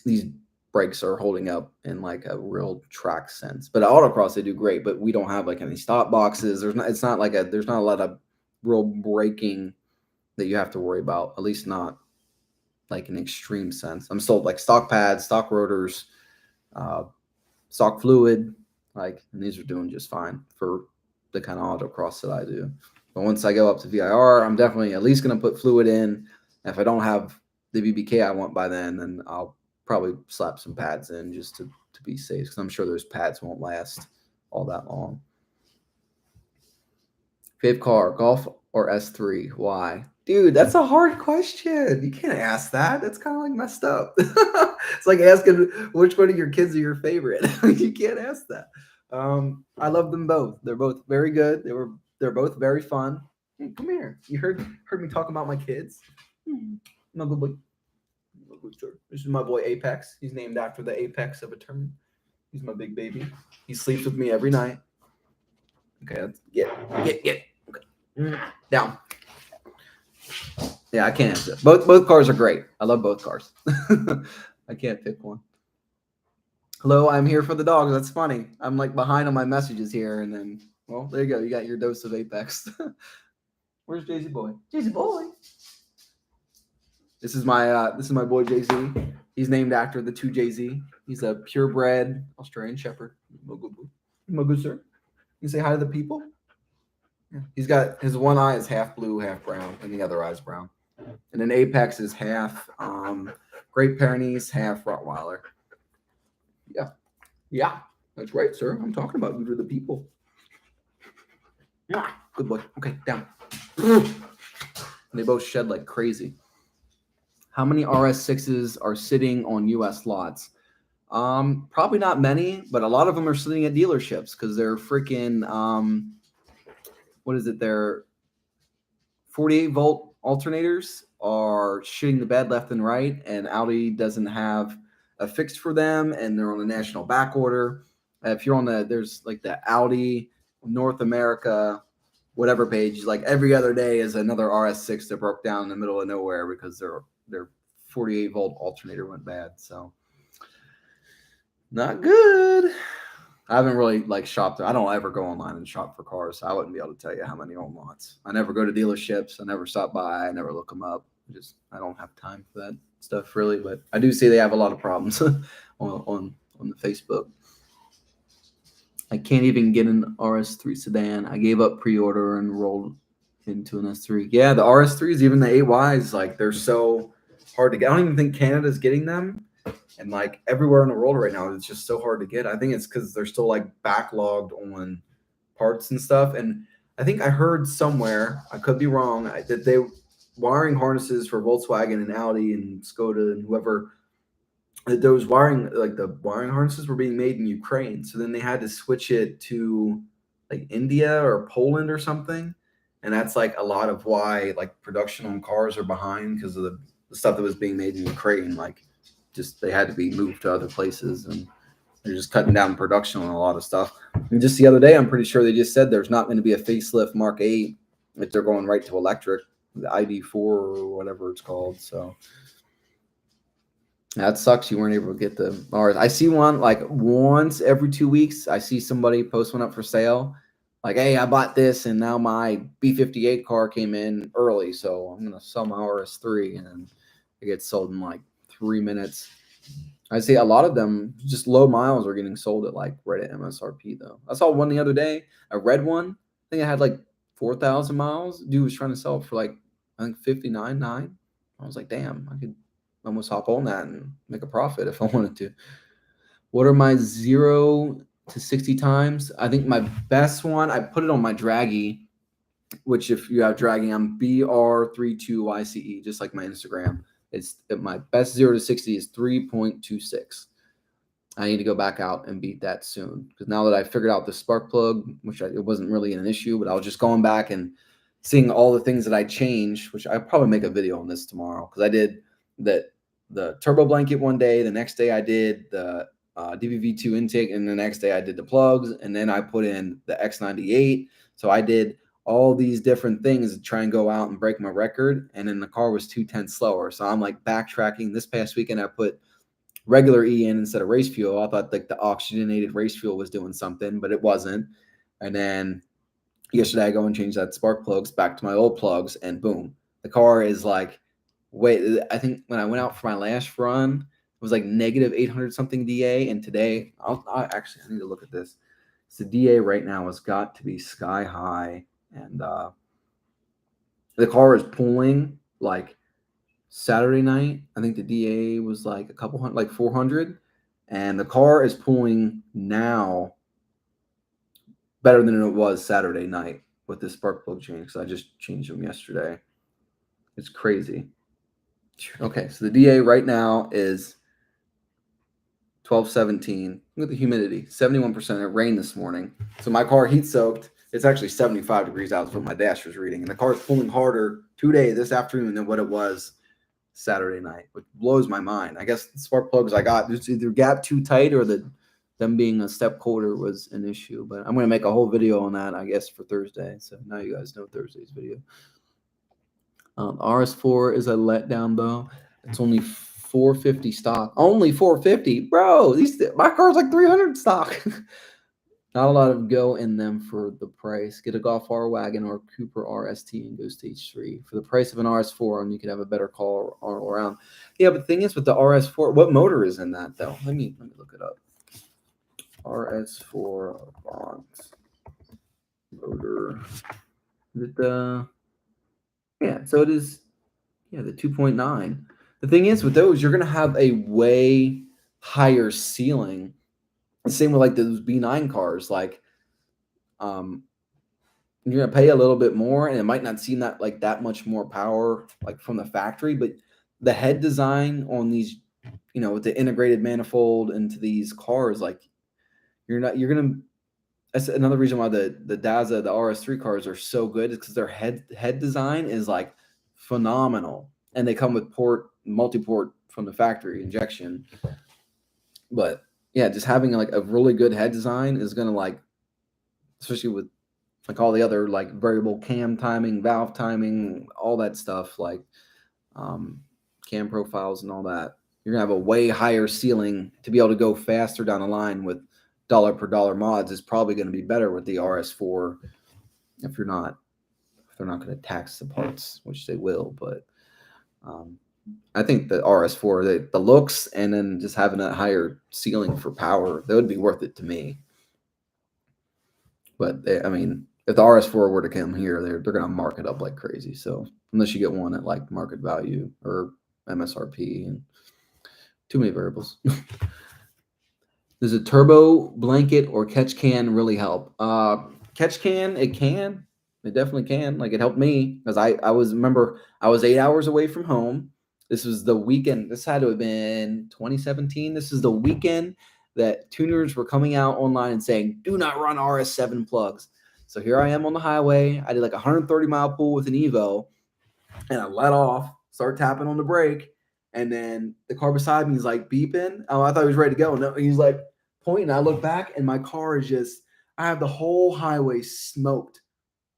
S1: these brakes are holding up in like a real track sense. But autocross, they do great, but we don't have like any stop boxes. There's not a lot of real braking that you have to worry about, at least not like an extreme sense. I'm still like stock pads, stock rotors, stock fluid, like, and these are doing just fine for the kind of autocross that I do. But once I go up to VIR, I'm definitely at least going to put fluid in. And if I don't have the BBK I want by then I'll probably slap some pads in just to be safe, because I'm sure those pads won't last all that long. Fave car, Golf or S3? Why? Dude, that's a hard question. You can't ask that. That's kind of like messed up. It's like asking which one of your kids are your favorite. You can't ask that. I love them both. They're both very good. They're both very fun. Hey, come here. You heard me talk about my kids. My good boy. This is my boy Apex. He's named after the apex of a turn. He's my big baby. He sleeps with me every night. Okay, let's get. Okay. Down. Yeah, I can't answer. Both cars are great. I love both cars. I can't pick one. Hello, I'm here for the dogs. That's funny. I'm like behind on my messages here, and then, well, there you go. You got your dose of Apex. Where's Jay-Z boy? Jay-Z boy. This is my boy Jay-Z. He's named after the two Jay-Z. He's a purebred Australian Shepherd. My good sir. You say hi to the people. Yeah. He's got his one eye is half blue, half brown, and the other eye is brown. And then Apex is half Great Pyrenees, half Rottweiler. Yeah, that's right, sir. I'm talking about you to the people. Good boy. Okay, down. They both shed like crazy. How many RS6s are sitting on US lots? Probably not many, but a lot of them are sitting at dealerships because they're freaking what is it? They're 48-volt alternators are shitting the bed left and right, and Audi doesn't have a fix for them, and they're on a national back order. If you're on there's like the Audi North America whatever page, like every other day is another RS6 that broke down in the middle of nowhere because their 48-volt alternator went bad. So not good. I haven't really like shopped. I don't ever go online and shop for cars. So I wouldn't be able to tell you how many on lots. I never go to dealerships. I never stop by. I never look them up. I don't have time for that stuff really. But I do see they have a lot of problems on the Facebook. I can't even get an RS3 sedan. I gave up pre-order and rolled into an S3. Yeah, the RS3s, even the 8Ys, like they're so hard to get. I don't even think Canada's getting them. And like everywhere in the world right now, it's just so hard to get. I think it's because they're still like backlogged on parts and stuff. And I think I heard somewhere, I could be wrong, that they wiring harnesses for Volkswagen and Audi and Skoda and whoever, that those wiring, like the wiring harnesses were being made in Ukraine. So then they had to switch it to like India or Poland or something. And that's like a lot of why like production on cars are behind because of the stuff that was being made in Ukraine. Like, just they had to be moved to other places, and they're just cutting down production on a lot of stuff. And just the other day, I'm pretty sure they just said there's not going to be a facelift Mark 8 if they're going right to electric, the ID4 or whatever it's called. So that sucks. You weren't able to get the RS. I see one like once every 2 weeks. I see somebody post one up for sale. Like, hey, I bought this, and now my B58 car came in early, so I'm going to sell my RS3, and then it gets sold in like 3 minutes. I see a lot of them just low miles are getting sold at like right at MSRP though. I saw one the other day, a red one. I think it had like 4,000 miles. Dude was trying to sell it for like I think 59.9. I was like, damn, I could almost hop on that and make a profit if I wanted to. What are my 0 to 60 times? I think my best one, I put it on my Draggy, which if you have Draggy, I'm BR32YCE, just like my Instagram. My best 0 to 60 is 3.26. I need to go back out and beat that soon because now that I figured out the spark plug, which it wasn't really an issue, but I was just going back and seeing all the things that I changed, which I'll probably make a video on this tomorrow because I did the turbo blanket one day. The next day I did the DVB2 intake, and the next day I did the plugs, and then I put in the X98. So I did all these different things to try and go out and break my record, and then the car was 2/10 slower. So I'm like backtracking. This past weekend, I put regular E in instead of race fuel. I thought like the oxygenated race fuel was doing something, but it wasn't. And then yesterday, I go and change that spark plugs back to my old plugs, and boom, the car is like, wait, I think when I went out for my last run, it was like negative 800 something DA, and today, I need to look at this. So the DA right now has got to be sky high. And the car is pulling like Saturday night. I think the DA was like a couple hundred, like 400. And the car is pulling now better than it was Saturday night with this spark plug change because I just changed them yesterday. It's crazy. Okay, so the DA right now is 1217. Look at the humidity, 71%. It rained this morning. So my car heat soaked. It's actually 75 degrees out is what my dash was reading. And the car's pulling harder today, this afternoon, than what it was Saturday night, which blows my mind. I guess the spark plugs I got, it's either gap too tight or them being a step colder was an issue. But I'm going to make a whole video on that, I guess, for Thursday. So now you guys know Thursday's video. RS4 is a letdown, though. It's only 450 stock. Only 450? Bro, my car's like 300 stock. Not a lot of go in them for the price. Get a Golf R Wagon or Cooper RST and go stage 3. For the price of an RS4, and you could have a better car all around. Yeah, but the thing is with the RS4, what motor is in that though? Let me look it up. RS4 Bonds motor. Yeah, so it is. Yeah, the 2.9. The thing is with those, you're gonna have a way higher ceiling. Same with like those B9 cars, like you're gonna pay a little bit more, and it might not seem that much more power like from the factory, but the head design on these, with the integrated manifold into these cars, like you're gonna. That's another reason why the Daza, the RS3 cars are so good, is because their head design is like phenomenal, and they come with multi-port from the factory injection. But yeah, just having like a really good head design is gonna like, especially with like all the other like variable cam timing, valve timing, all that stuff, like cam profiles and all that. You're gonna have a way higher ceiling to be able to go faster down the line with dollar per dollar mods. Is probably going to be better with the RS4 if they're not going to tax the parts, which they will. But I think the RS4, the looks, and then just having a higher ceiling for power, that would be worth it to me. But I mean, if the RS4 were to come here, they're going to mark it up like crazy. So unless you get one at like market value or MSRP, and too many variables. Does a turbo blanket or catch can really help? Catch can, it can. It definitely can. Like, it helped me because I was 8 hours away from home. This was the weekend. This had to have been 2017. This is the weekend that tuners were coming out online and saying, do not run RS7 plugs. So here I am on the highway. I did like a 130-mile pull with an Evo, and I let off, start tapping on the brake, and then the car beside me is like beeping. Oh, I thought he was ready to go. No, he's like pointing. I look back, and my car is just, I have the whole highway smoked.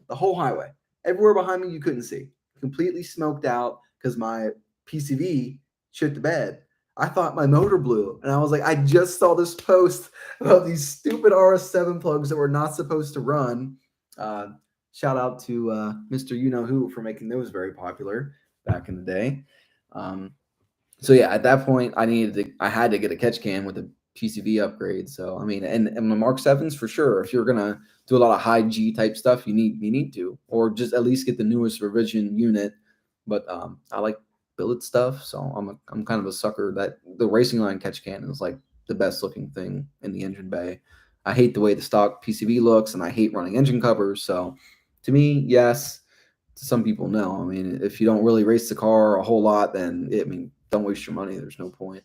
S1: The whole highway. Everywhere behind me you couldn't see. Completely smoked out because my PCV shit the bed. I thought my motor blew. And I was like, I just saw this post about these stupid RS7 plugs that were not supposed to run. Shout out to Mr. You-Know-Who for making those very popular back in the day. So yeah, at that point, I had to get a catch can with a PCV upgrade. So I mean, and the Mark 7s for sure. If you're gonna do a lot of high G type stuff, you need to, or just at least get the newest revision unit. But I like billet stuff, so I'm kind of a sucker that the Racingline catch can is like the best looking thing in the engine bay. I hate the way the stock PCV looks, and I hate running engine covers. So to me, yes. To some people, no. I mean, if you don't really race the car a whole lot, then don't waste your money. There's no point.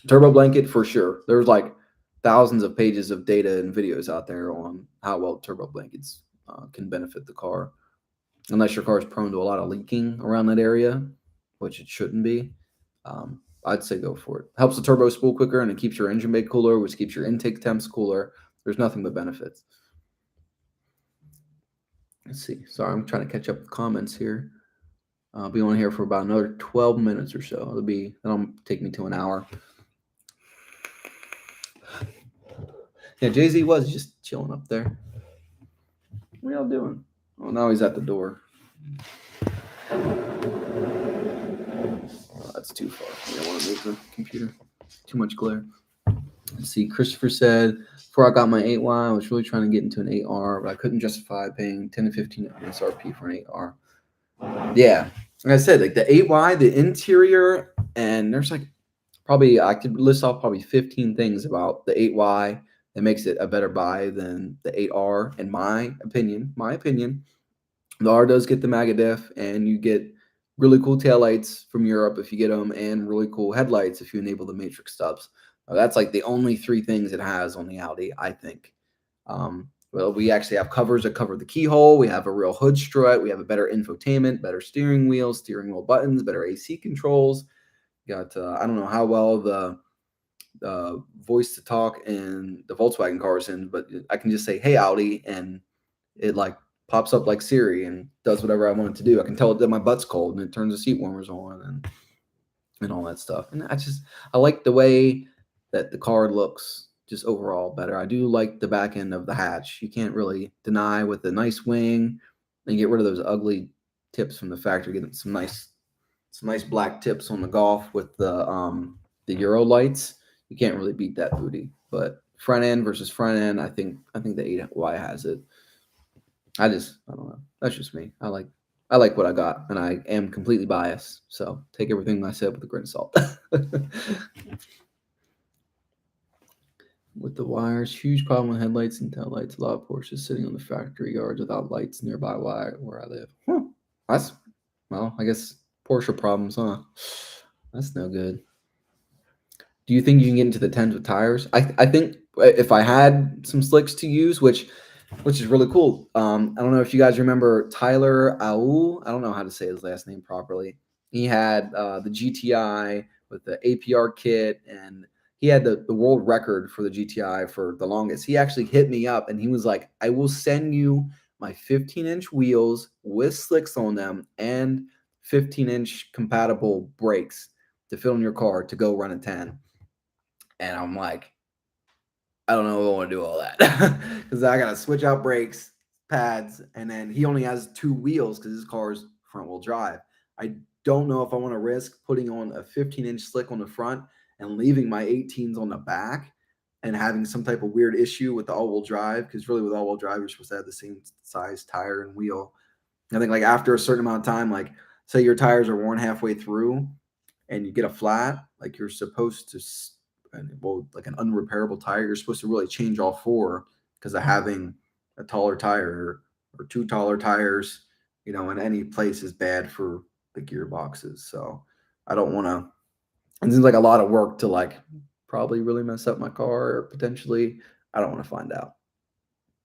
S1: Turbo blanket for sure. There's like thousands of pages of data and videos out there on how well turbo blankets can benefit the car. Unless your car is prone to a lot of leaking around that area, which it shouldn't be. I'd say go for it. Helps the turbo spool quicker, and it keeps your engine bay cooler, which keeps your intake temps cooler. There's nothing but benefits. Let's see. Sorry, I'm trying to catch up with comments here. I'll be on here for about another 12 minutes or so. That'll take me to an hour. Yeah, Jay-Z was just chilling up there. What are y'all doing? Oh, now he's at the door. Oh, that's too far. I don't want to move the computer. Too much glare. Let's see. Christopher said, before I got my 8Y, I was really trying to get into an 8R, but I couldn't justify paying 10 to 15 MSRP for an 8R. Yeah. Like I said, like the 8Y, the interior, and there's like probably, I could list off probably 15 things about the 8Y that makes it a better buy than the 8R, in my opinion. The R does get the MAGA diff, and you get really cool taillights from Europe if you get them, and really cool headlights if you enable the matrix stubs. That's like the only three things it has on the Audi, I think. Well, we actually have covers that cover the keyhole. We have a real hood strut. We have a better infotainment, better steering wheel buttons, better AC controls. Got I don't know how well the voice to talk in the Volkswagen cars in, but I can just say, "Hey Audi," and it like pops up like Siri and does whatever I want it to do. I can tell it that my butt's cold, and it turns the seat warmers on and all that stuff. And I like the way that the car looks just overall better. I do like the back end of the hatch. You can't really deny with the nice wing and get rid of those ugly tips from the factory. Getting some nice black tips on the Golf with the Euro lights. You can't really beat that booty. But front end versus front end, I think the 8Y has it. I don't know. That's just me. I like what I got, and I am completely biased. So take everything I said with a grain of salt. with the wires. Huge problem with headlights and taillights. A lot of Porsches sitting on the factory yards without lights nearby where I live. That's, well, I guess Porsche problems, huh? That's no good. Do you think you can get into the 10s with tires? I think if I had some slicks to use, which is really cool. I don't know if you guys remember Tyler Aul. I don't know how to say his last name properly. He had the GTI with the APR kit, and he had the world record for the GTI for the longest. He actually hit me up, and he was like, I will send you my 15-inch wheels with slicks on them and 15-inch compatible brakes to fit on your car to go run a 10. And I'm like, I don't know if I want to do all that because I got to switch out brakes, pads, and then he only has 2 wheels because his car's front wheel drive. I don't know if I want to risk putting on a 15-inch slick on the front and leaving my 18s on the back and having some type of weird issue with the all-wheel drive, because really with all-wheel drive, you're supposed to have the same size tire and wheel. I think like after a certain amount of time, like say your tires are worn halfway through and you get a flat, like you're supposed to, well, like an unrepairable tire, you're supposed to really change all 4 because of having a taller tire or 2 taller tires, in any place is bad for the gearboxes. So I don't want to, it seems like a lot of work to like probably really mess up my car or potentially, I don't want to find out.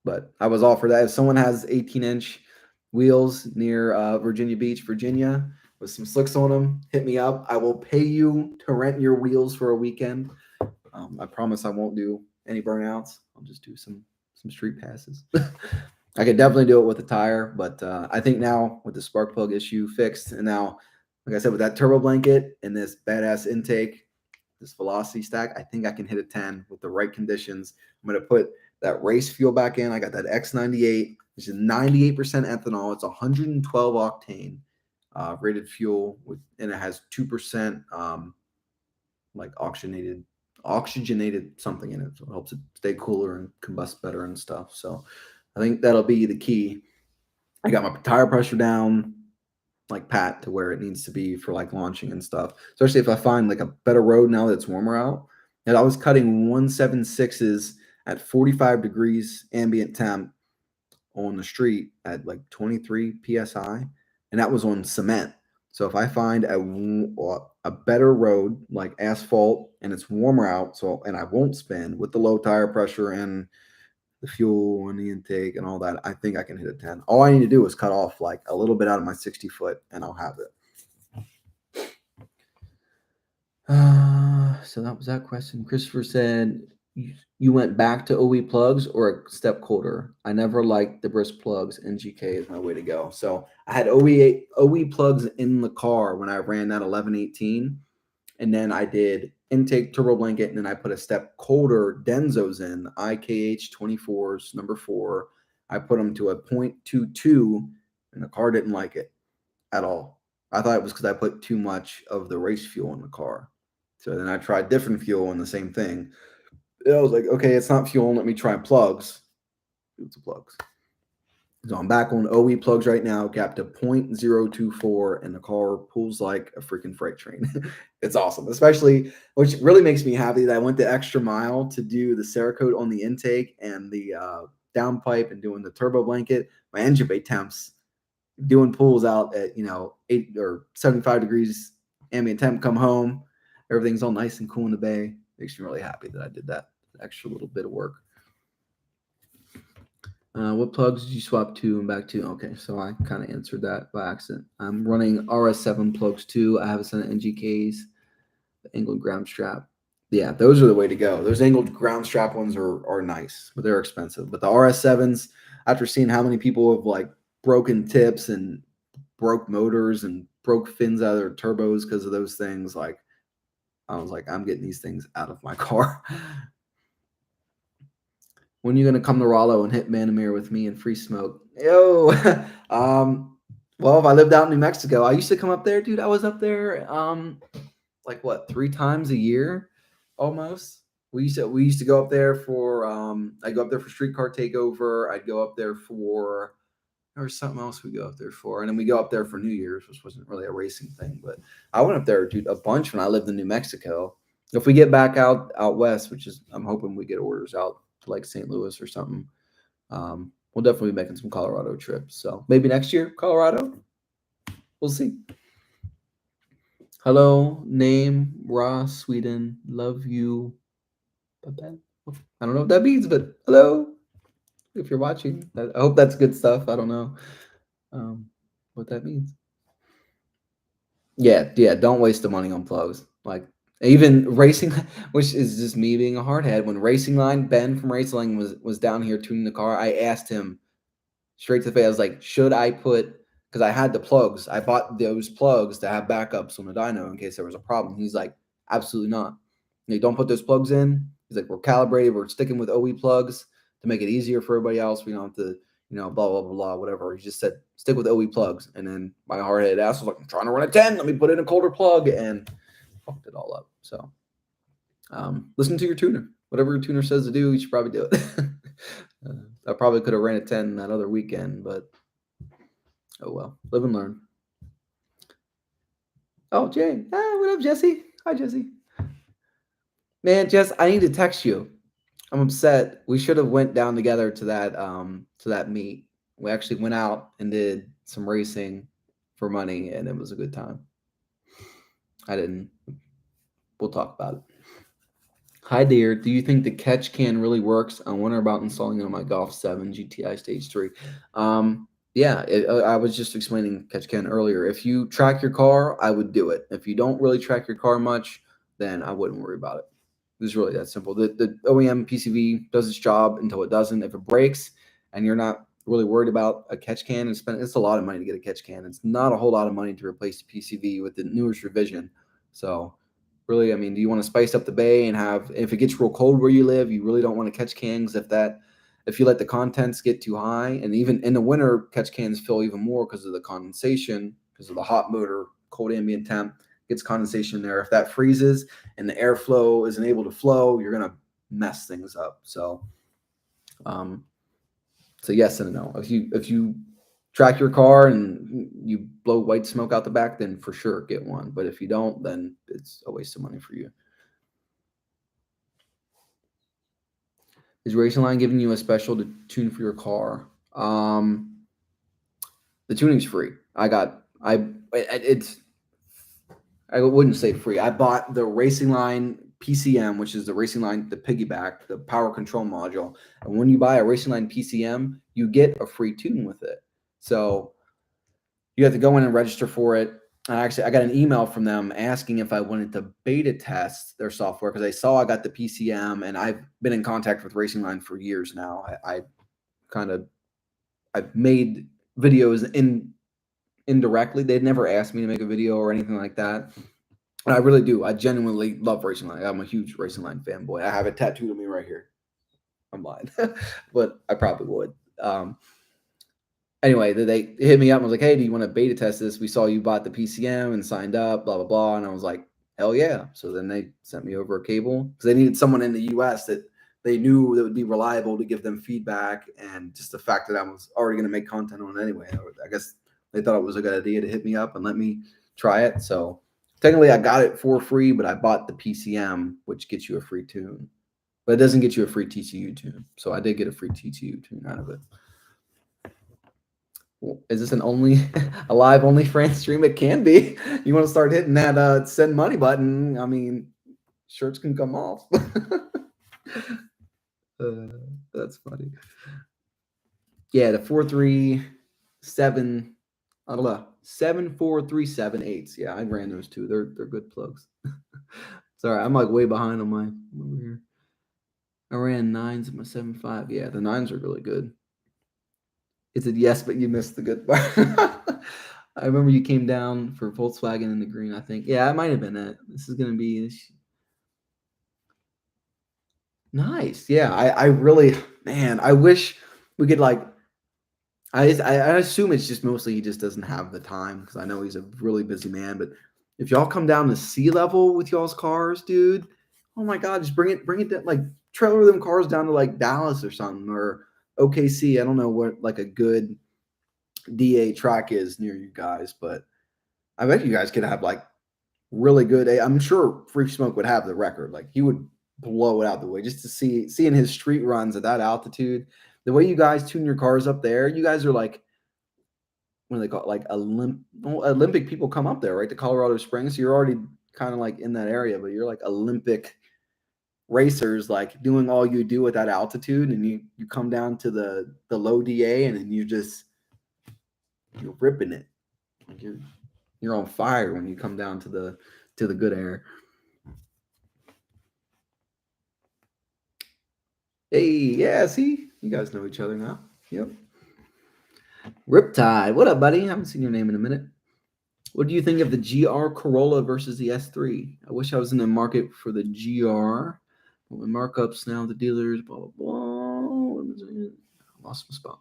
S1: But I was offered that if someone has 18-inch wheels near Virginia Beach, Virginia, with some slicks on them, hit me up. I will pay you to rent your wheels for a weekend. I promise I won't do any burnouts. I'll just do some street passes. I could definitely do it with a tire, but I think now with the spark plug issue fixed, and now, like I said, with that turbo blanket and this badass intake, this velocity stack, I think I can hit a 10 with the right conditions. I'm going to put that race fuel back in. I got that X98, which is 98% ethanol. It's 112 octane rated fuel, and it has 2% like oxygenated something in it, so it helps it stay cooler and combust better and stuff. So I think that'll be the key. I got my tire pressure down like pat to where it needs to be for like launching and stuff, especially if I find like a better road now that it's warmer out. And I was cutting 176s at 45 degrees ambient temp on the street at like 23 psi, and that was on cement. So if I find a better road like asphalt and it's warmer out, and I won't spin with the low tire pressure and the fuel and the intake and all that, I think I can hit a 10. All I need to do is cut off like a little bit out of my 60 foot and I'll have it. So that was that question. Christopher said, you went back to OE plugs or a step colder? I never liked the brisk plugs. NGK is my way to go. So I had OE plugs in the car when I ran that 1118. And then I did intake turbo blanket, and then I put a step colder Denzos in, IKH 24s, number 4. I put them to a 0.22, and the car didn't like it at all. I thought it was because I put too much of the race fuel in the car. So then I tried different fuel and the same thing. And I was like, okay, it's not fuel. Let me try plugs. It's plugs. So I'm back on OE plugs right now, capped to 0.024, and the car pulls like a freaking freight train. It's awesome, especially, which really makes me happy that I went the extra mile to do the Cerakote on the intake and the downpipe and doing the turbo blanket. My engine bay temps doing pulls out at 8 or 75 degrees ambient temp, come home, everything's all nice and cool in the bay. Makes me really happy that I did that extra little bit of work. What plugs did you swap to and back to? Okay, so I kind of answered that by accident. I'm running RS7 plugs too. I have a set of NGKs, the angled ground strap. Yeah, those are the way to go. Those angled ground strap ones are nice, but they're expensive. But the RS7s, after seeing how many people have like broken tips and broke motors and broke fins out of their turbos because of those things, like I was like, I'm getting these things out of my car. When are you gonna come to Rollo and hit Manamir with me and free smoke? Yo, well, if I lived out in New Mexico, I used to come up there, dude. I was up there, like what, 3 times a year, almost. We used to go up there for, I'd go up there for Streetcar Takeover. I'd go up there for, there was something else we go up there for, and then we go up there for New Year's, which wasn't really a racing thing, but I went up there, dude, a bunch when I lived in New Mexico. If we get back out west, which is I'm hoping we get orders out to like St. Louis or something, we'll definitely be making some Colorado trips. So maybe next year, Colorado. We'll see. Hello, name Ross, Sweden. Love you. I don't know what that means, but hello. If you're watching, I hope that's good stuff. I don't know what that means. Yeah. Don't waste the money on plugs. Like even racing, which is just me being a hardhead. When Racingline, Ben from Racingline was down here tuning the car, I asked him straight to the face. I was like, should I put? Because I had the plugs. I bought those plugs to have backups on the dyno in case there was a problem. He's like, absolutely not. Like, don't put those plugs in. He's like, we're calibrated. We're sticking with OE plugs to make it easier for everybody else. We don't have to, blah, blah, blah, blah, whatever. He just said, stick with OE plugs. And then my hard-headed ass was like, I'm trying to run a 10. Let me put in a colder plug. And fucked it all up. So listen to your tuner. Whatever your tuner says to do, you should probably do it. I probably could have ran a 10 that other weekend, but oh well. Live and learn. Oh, Jay. What up, Jesse? Hi, Jesse. Man, Jess, I need to text you. I'm upset. We should have went down together to that meet. We actually went out and did some racing for money, and it was a good time. I didn't. We'll talk about it. Hi, dear. Do you think the catch can really works? I wonder about installing it on my Golf 7 GTI Stage 3. Yeah, I was just explaining catch can earlier. If you track your car, I would do it. If you don't really track your car much, then I wouldn't worry about it. It's really that simple. The OEM PCV does its job until it doesn't. If it breaks and you're not really worried about a catch can, it's a lot of money to get a catch can. It's not a whole lot of money to replace the PCV with the newest revision. So really, I mean, do you want to spice up the bay and have, if it gets real cold where you live, you really don't want to catch cans if you let the contents get too high, and even in the winter, catch cans fill even more because of the condensation, because of the hot motor, cold ambient temp, gets condensation there. If that freezes and the airflow isn't able to flow, you're going to mess things up. So yes and no. If you track your car and you blow white smoke out the back, then for sure get one. But if you don't, then it's a waste of money for you. Is Racingline giving you a special to tune for your car? The tuning's free. I wouldn't say free. I bought the Racingline PCM, which is the Racingline, the piggyback, the power control module. And when you buy a Racingline PCM, you get a free tune with it. So you have to go in and register for it. I got an email from them asking if I wanted to beta test their software because they saw I got the PCM, and I've been in contact with Racingline for years now. I've made videos indirectly. They'd never asked me to make a video or anything like that. And I really do. I genuinely love Racingline. I'm a huge Racingline fanboy. I have it tattooed on me right here. I'm lying, but I probably would. Anyway, they hit me up and was like, hey, do you want to beta test this? We saw you bought the PCM and signed up, blah, blah, blah. And I was like, hell yeah. So then they sent me over a cable because they needed someone in the US that they knew that would be reliable to give them feedback. And just the fact that I was already going to make content on it anyway, I guess they thought it was a good idea to hit me up and let me try it. So technically I got it for free, but I bought the PCM, which gets you a free tune. But it doesn't get you a free TCU tune. So I did get a free TCU tune out of it. Is this a live OnlyFans stream? It can be. You want to start hitting that send money button? I mean, shirts can come off. That's funny. Yeah, the 437. I don't know. 74378s. Yeah, I ran those too. They're good plugs. Sorry, I'm like way behind on my over here. I ran 9s in my 7.5. Yeah, the 9s are really good. It's a yes, but you missed the good part. I remember you came down for Volkswagen in the green, I think. Yeah, it might have been it. This is going to be nice. Yeah, I really, man, I wish we could I assume it's just mostly he just doesn't have the time because I know he's a really busy man. But if y'all come down to sea level with y'all's cars, dude, oh my God, just bring it down, like trailer them cars down to like Dallas or something or OKC. I don't know what like a good DA track is near you guys, but I bet you guys could have like really good. I'm sure Freak Smoke would have the record. Like he would blow it out the way just to seeing his street runs at that altitude. The way you guys tune your cars up there, you guys are like, what do they call it? Like Olympic people come up there, right? To Colorado Springs. So you're already kind of like in that area, but you're like Olympic racers, like doing all you do at that altitude, and you come down to the low DA, and then you're ripping it. Like you're on fire when you come down to the good air. Hey, yeah, see, you guys know each other now. Yep. Riptide, what up, buddy? I haven't seen your name in a minute. What do you think of the GR Corolla versus the S3? I wish I was in the market for the GR. But with markups now, the dealers, blah, blah, blah. I lost my spot.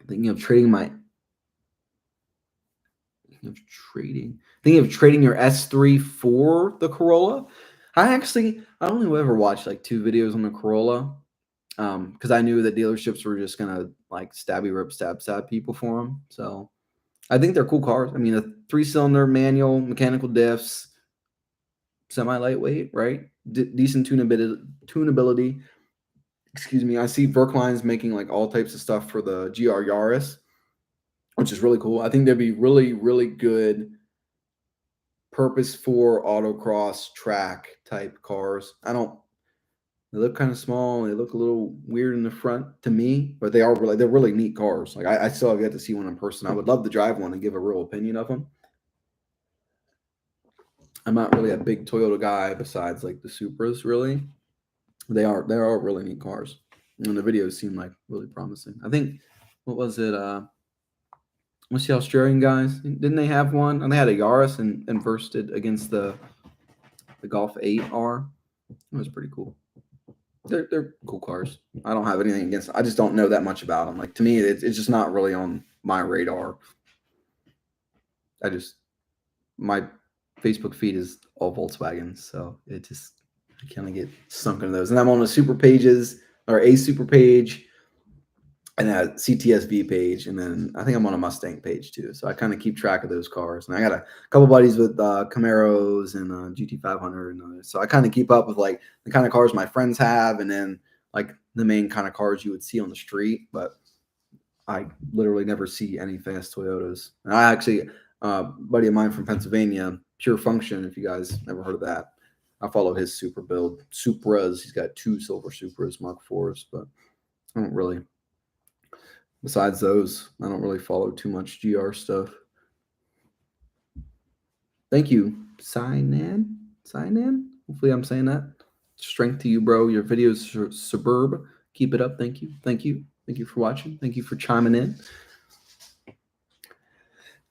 S1: Thinking of trading your S3 for the Corolla. I only ever watched like 2 videos on the Corolla. Because I knew that dealerships were just gonna like stab people for them. So I think they're cool cars. I mean, a 3-cylinder manual, mechanical diffs, semi-lightweight, right? Decent tunability. Excuse me. I see Verkline's making like all types of stuff for the GR Yaris, which is really cool. I think they'd be really, really good purpose for autocross track type cars. They look kind of small. They look a little weird in the front to me, but they're really neat cars. Like I still have yet to see one in person. I would love to drive one and give a real opinion of them. I'm not really a big Toyota guy besides like the Supras, really. They are really neat cars. And the videos seem like really promising. I think, what was it? What's the Australian guys? Didn't they have one? And they had a Yaris and versed it against the Golf 8R. It was pretty cool. They're cool cars. I don't have anything against them. I just don't know that much about them. Like to me, it's just not really on my radar. My Facebook feed is all Volkswagens, so I kind of get sunk into those. And I'm on a super page, and a CTSV page, and then I think I'm on a Mustang page too. So I kind of keep track of those cars. And I got a couple buddies with Camaros and GT500 and others. So I kind of keep up with like the kind of cars my friends have, and then like the main kind of cars you would see on the street. But I literally never see any fast Toyotas. And I actually, buddy of mine from Pennsylvania, Pure Function, if you guys never heard of that, I follow his super build. Supras, he's got 2 silver Supras, Mark IVs, but I don't really. Besides those, I don't really follow too much GR stuff. Thank you, Sinan. Hopefully I'm saying that. Strength to you, bro. Your videos are superb. Keep it up. Thank you. Thank you for watching. Thank you for chiming in.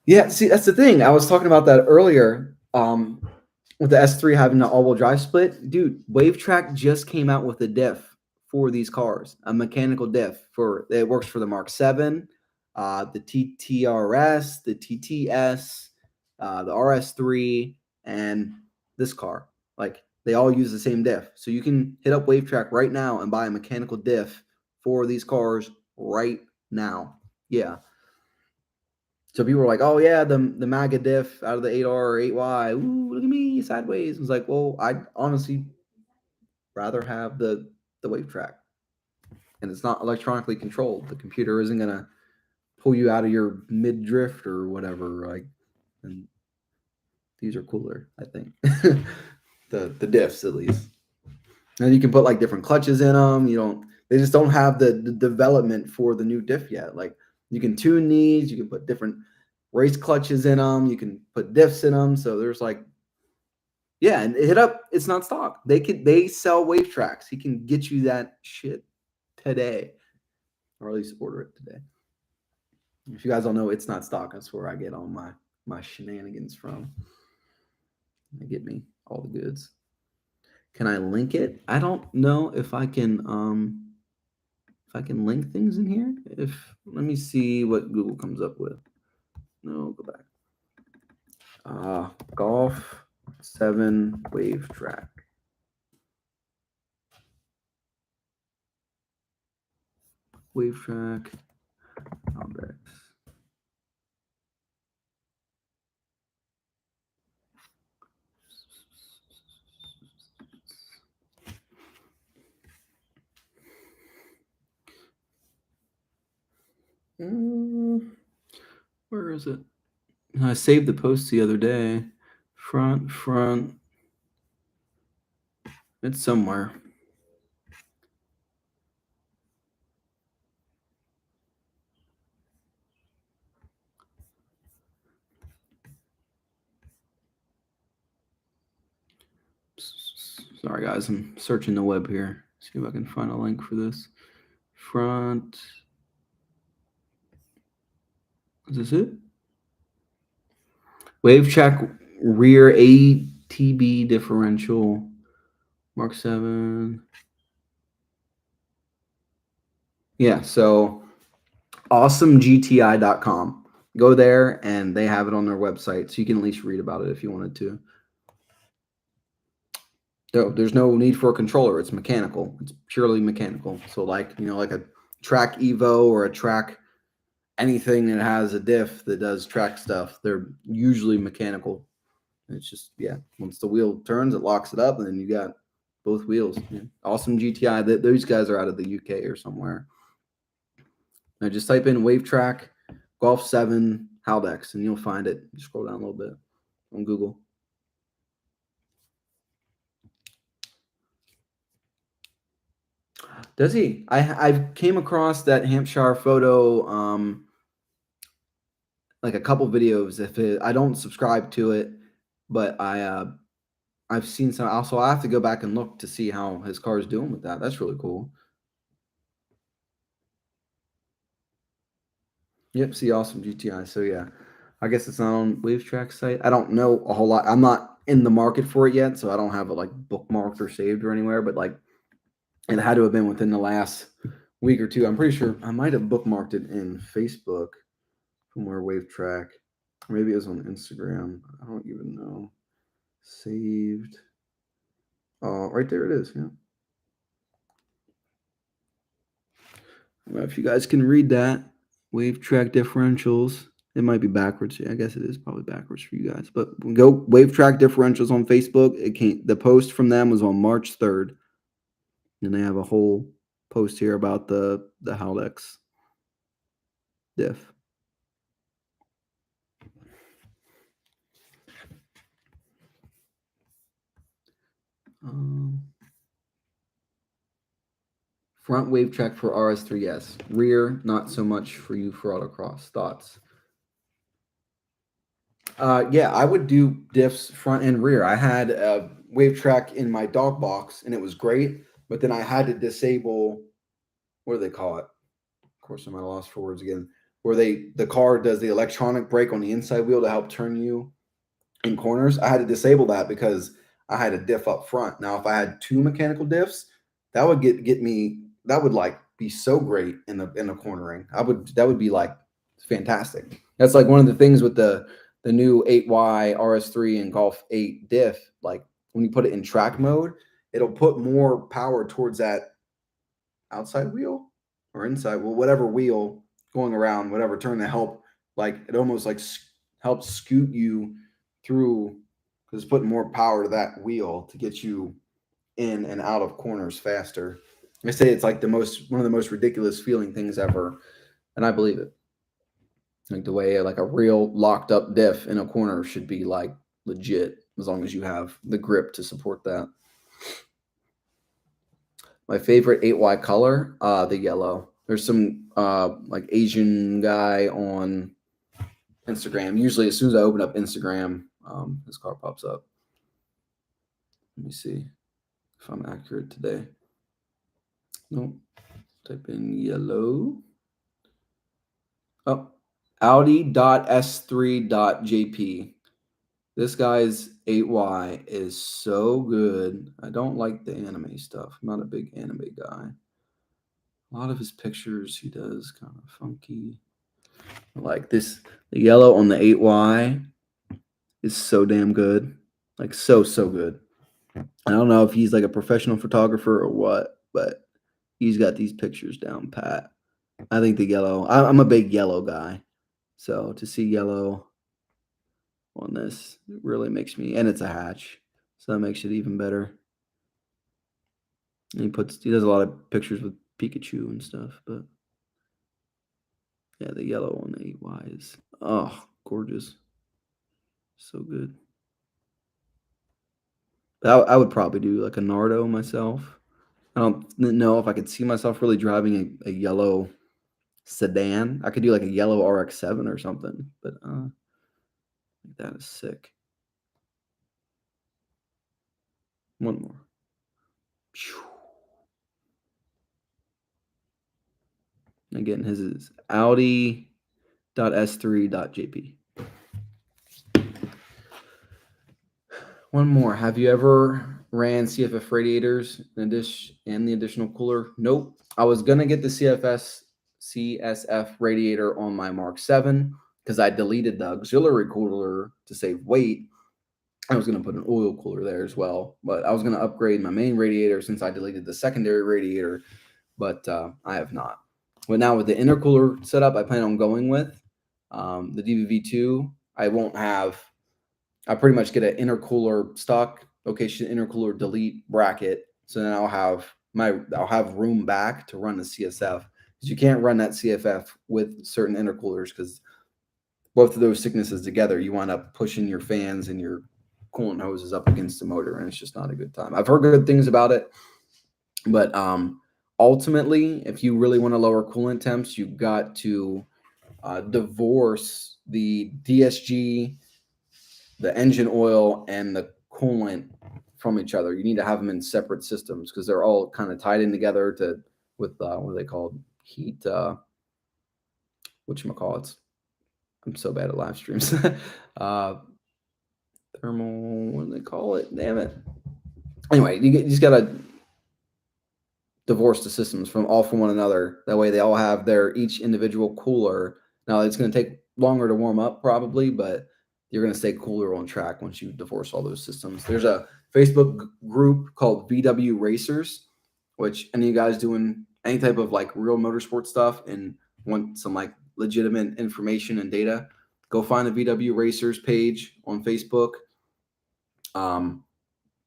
S1: Yeah, see, that's the thing. I was talking about that earlier. With the S3 having the all-wheel drive split, dude, WaveTrack just came out with a diff for these cars, a mechanical diff it works for the Mark 7, the TTRS, the TTS, the RS3, and this car. Like they all use the same diff. So you can hit up WaveTrack right now and buy a mechanical diff for these cars right now. Yeah. So people were like, "Oh yeah, the MAGA diff out of the 8R or 8Y. Ooh, look at me sideways." I was like, "Well, I'd honestly rather have the WaveTrack, and it's not electronically controlled. The computer isn't gonna pull you out of your mid drift or whatever. Like, and these are cooler, I think. the diffs at least. And you can put like different clutches in them. They just don't have the development for the new diff yet. Like you can tune these. You can put different race clutches in them. You can put diffs in them. So there's like, yeah, and hit up. It's not stock. They sell WaveTracks. He can get you that shit today, or at least order it today. If you guys don't know, it's not stock. That's where I get all my shenanigans from. They get me all the goods. Can I link it? I don't know if I can link things in here. Let me see what Google comes up with. No, go back. Golf 7 WaveTrack. WaveTrack objects. Where is it? I saved the post the other day. Front. It's somewhere. Sorry, guys. I'm searching the web here. See if I can find a link for this. Front. Is this it? Wave check rear ATB differential. Mark 7. Yeah, so awesomegti.com. Go there and they have it on their website, so you can at least read about it if you wanted to. No, there's no need for a controller. It's mechanical. It's purely mechanical. So like, like a track Evo or a track anything that has a diff that does track stuff, they're usually mechanical. It's just, once the wheel turns, it locks it up, and then you got both wheels. Yeah. Awesome GTI. Those guys are out of the UK or somewhere. Now just type in Wave Track Golf 7 Haldex, and you'll find it. Just scroll down a little bit on Google. Does he? I came across that Hampshire photo like a couple videos. I don't subscribe to it, but I've seen some. Also, I have to go back and look to see how his car is doing with that. That's really cool. Yep, see Awesome GTI. So yeah, I guess it's not on Wave Track site. I don't know a whole lot. I'm not in the market for it yet, so I don't have it like bookmarked or saved or anywhere. But like, it had to have been within the last week or two. I'm pretty sure I might have bookmarked it in Facebook from where Wave Track. Or maybe it was on Instagram. I don't even know. Saved. Oh, right there it is. Yeah. Well, if you guys can read that, Wave Track differentials. It might be backwards. Yeah, I guess it is probably backwards for you guys. But go Wave Track differentials on Facebook. The post from them was on March 3rd. And they have a whole post here about the Haldex diff. Front wave check for RS3, yes. Rear, not so much for you for autocross. Thoughts? Yeah, I would do diffs front and rear. I had a wave track in my dog box, and it was great. But then I had to disable, what do they call it? Of course, I'm at a loss for words again. Where the car does the electronic brake on the inside wheel to help turn you in corners. I had to disable that because I had a diff up front. Now, if I had two mechanical diffs, that would get me. That would like be so great in the cornering. That would be like fantastic. That's like one of the things with the new 8Y RS3 and Golf 8 diff. Like when you put it in track mode, it'll put more power towards that outside wheel or inside, well, whatever wheel going around, whatever turn to help. Like it almost like helps scoot you through because it's putting more power to that wheel to get you in and out of corners faster. I say it's like one of the most ridiculous feeling things ever, and I believe it. Like the way like a real locked up diff in a corner should be like legit, as long as you have the grip to support that. My favorite 8Y color, the yellow. There's some like Asian guy on Instagram. Usually, as soon as I open up Instagram, his car pops up. Let me see if I'm accurate today. Nope. Type in yellow. Oh, Audi.S3.jp. This guy's 8Y is so good. I don't like the anime stuff. I'm not a big anime guy. A lot of his pictures he does kind of funky. Like this, the yellow on the 8Y is so damn good. Like so good. I don't know if he's like a professional photographer or what, but he's got these pictures down pat. I think the yellow, I'm a big yellow guy. So to see yellow on this really makes me, and it's a hatch. So that makes it even better. And he does a lot of pictures with Pikachu and stuff, but Yeah, the yellow on the 8Y is gorgeous. So good. I would probably do like a Nardo myself. I don't know if I could see myself really driving a yellow sedan. I could do like a yellow RX-7 or something, but that is sick. One more. Again, his is Audi.S3.jp. One more. Have you ever ran CFF radiators and the additional cooler? Nope. I was gonna get the CSF radiator on my Mark 7 because I deleted the auxiliary cooler to save weight. I was gonna put an oil cooler there as well, but I was gonna upgrade my main radiator since I deleted the secondary radiator, but I have not. But now with the intercooler setup, I plan on going with the DVB2. I pretty much get an intercooler stock location intercooler delete bracket. So then I'll have room back to run the CSF because you can't run that CFF with certain intercoolers because both of those thicknesses together, you wind up pushing your fans and your coolant hoses up against the motor, and it's just not a good time. I've heard good things about it, but ultimately, if you really want to lower coolant temps, you've got to divorce the DSG, the engine oil, and the coolant from each other. You need to have them in separate systems because they're all kind of tied in together with what are they called? Heat. Whatchamacallits? I'm so bad at live streams. Thermal. What do they call it? Damn it. Anyway, you just gotta divorce the systems from one another. That way, they all have their each individual cooler. Now, it's going to take longer to warm up probably, but you're going to stay cooler on track once you divorce all those systems. There's a Facebook group called VW Racers, which any of you guys doing any type of like real motorsport stuff and want some like legitimate information and data, go find the VW Racers page on Facebook.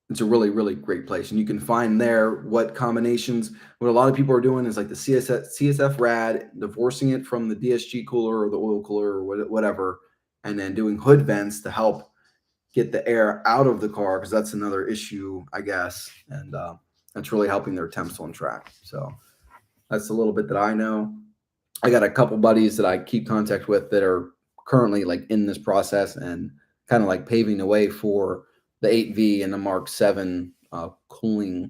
S1: It's a really, really great place. And you can find there what combinations, what a lot of people are doing is like the CSF rad, divorcing it from the DSG cooler or the oil cooler or whatever, and then doing hood vents to help get the air out of the car because that's another issue, I guess. And that's really helping their temps on track. So that's a little bit that I know. I got a couple buddies that I keep contact with that are currently like in this process and kind of like paving the way for the 8V and the Mark 7 cooling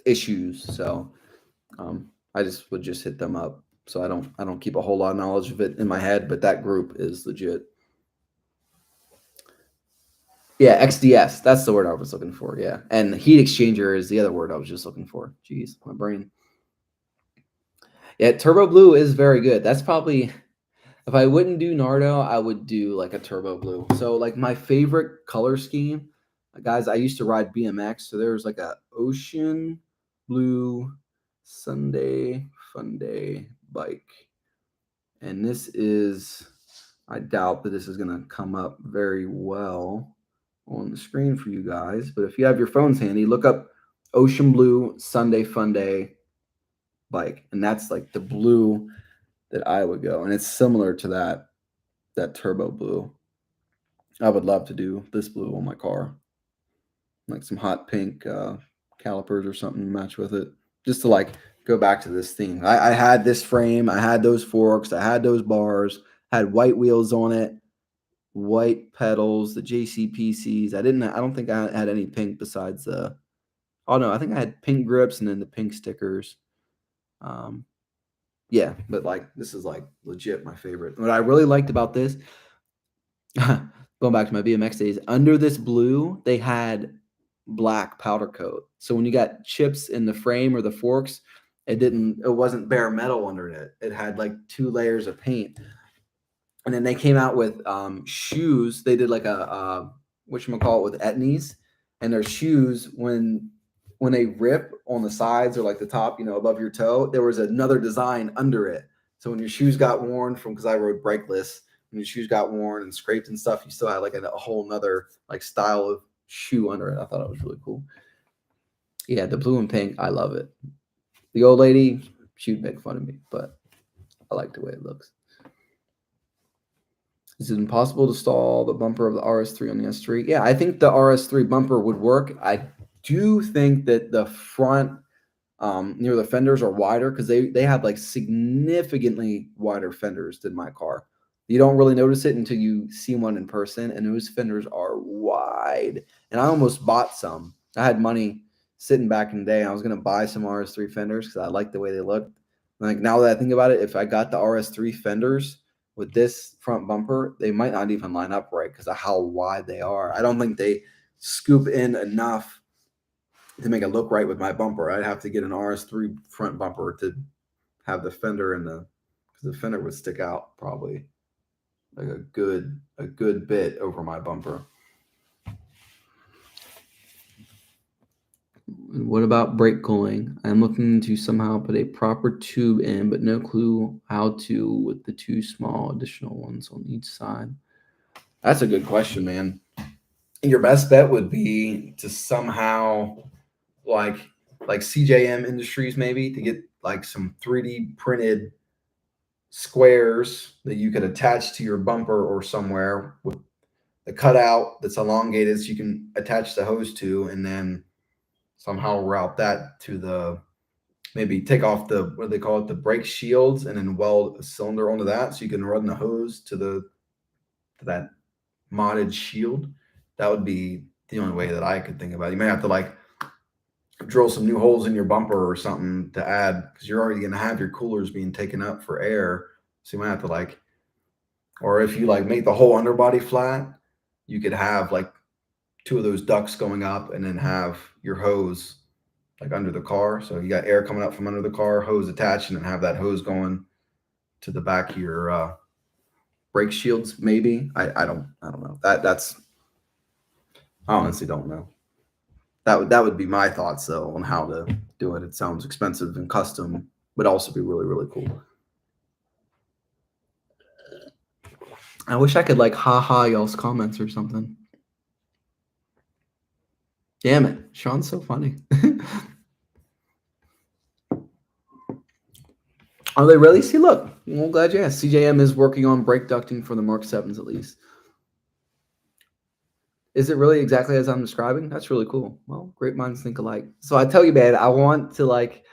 S1: issues. So I would just hit them up. So I don't keep a whole lot of knowledge of it in my head, but that group is legit. Yeah, XDS. That's the word I was looking for. Yeah. And heat exchanger is the other word I was just looking for. Jeez, my brain. Yeah, Turbo Blue is very good. That's probably, if I wouldn't do Nardo, I would do like a Turbo Blue. So like my favorite color scheme, guys, I used to ride BMX. So there was like a ocean blue Sunday fun day bike. And this is, I doubt that this is going to come up very well on the screen for you guys. But if you have your phones handy, look up ocean blue Sunday fun day bike. And that's like the blue that I would go. And it's similar to that Turbo Blue. I would love to do this blue on my car. Like some hot pink calipers or something to match with it. Just to like go back to this theme. I had this frame. I had those forks. I had those bars. Had white wheels on it. White pedals. The JCPCs. I don't think I had any pink besides the... Oh, no. I think I had pink grips and then the pink stickers. Yeah, but like this is like legit my favorite. What I really liked about this, going back to my BMX days, under this blue, they had black powder coat. So when you got chips in the frame or the forks, it wasn't bare metal under it. It had like 2 layers of paint. And then they came out with shoes. They did like a whatchamacallit with etnies, and their shoes when they rip on the sides or like the top, above your toe, there was another design under it. So when your shoes got worn because I rode brakeless, when your shoes got worn and scraped and stuff, you still had like a whole nother like style of shoe under it. I thought it was really cool. Yeah, the blue and pink, I love it. The old lady, she'd make fun of me, but I like the way it looks. Is it impossible to install the bumper of the RS3 on the S3? Yeah, I think the RS3 bumper would work. I do think that the front near the fenders are wider because they have like significantly wider fenders than my car. You don't really notice it until you see one in person, and those fenders are wide. And I almost bought some. I had money sitting back in the day. I was going to buy some RS3 fenders because I like the way they look. Like now that I think about it, if I got the RS3 fenders with this front bumper, they might not even line up right because of how wide they are. I don't think they scoop in enough to make it look right with my bumper. I'd have to get an RS3 front bumper to have the fender because the fender would stick out probably like a good bit over my bumper. What about brake cooling? I'm looking to somehow put a proper tube in, but no clue how to with the two small additional ones on each side. That's a good question, man. Your best bet would be to somehow like CJM Industries maybe to get like some 3D printed squares that you could attach to your bumper or somewhere with the cutout that's elongated so you can attach the hose to, and then somehow route that to maybe take off what do they call it, the brake shields, and then weld a cylinder onto that so you can run the hose to that modded shield. That would be the only way that I could think about it. You may have to like drill some new holes in your bumper or something to add, because you're already going to have your coolers being taken up for air. So you might have to like, or if you like make the whole underbody flat, you could have like two of those ducts going up and then have your hose like under the car. So you got air coming up from under the car, hose attached, and then have that hose going to the back of your brake shields. Maybe I don't know. That's I honestly don't know. That would be my thoughts though on how to do it. It sounds expensive and custom, but also be really, really cool. I wish I could like haha y'all's comments or something. Damn it, Sean's so funny. Are they really? See, look, well, glad you asked. CJM is working on brake ducting for the Mark 7s at least. Is it really exactly as I'm describing? That's really cool. Well, great minds think alike. So I tell you, man, I want to like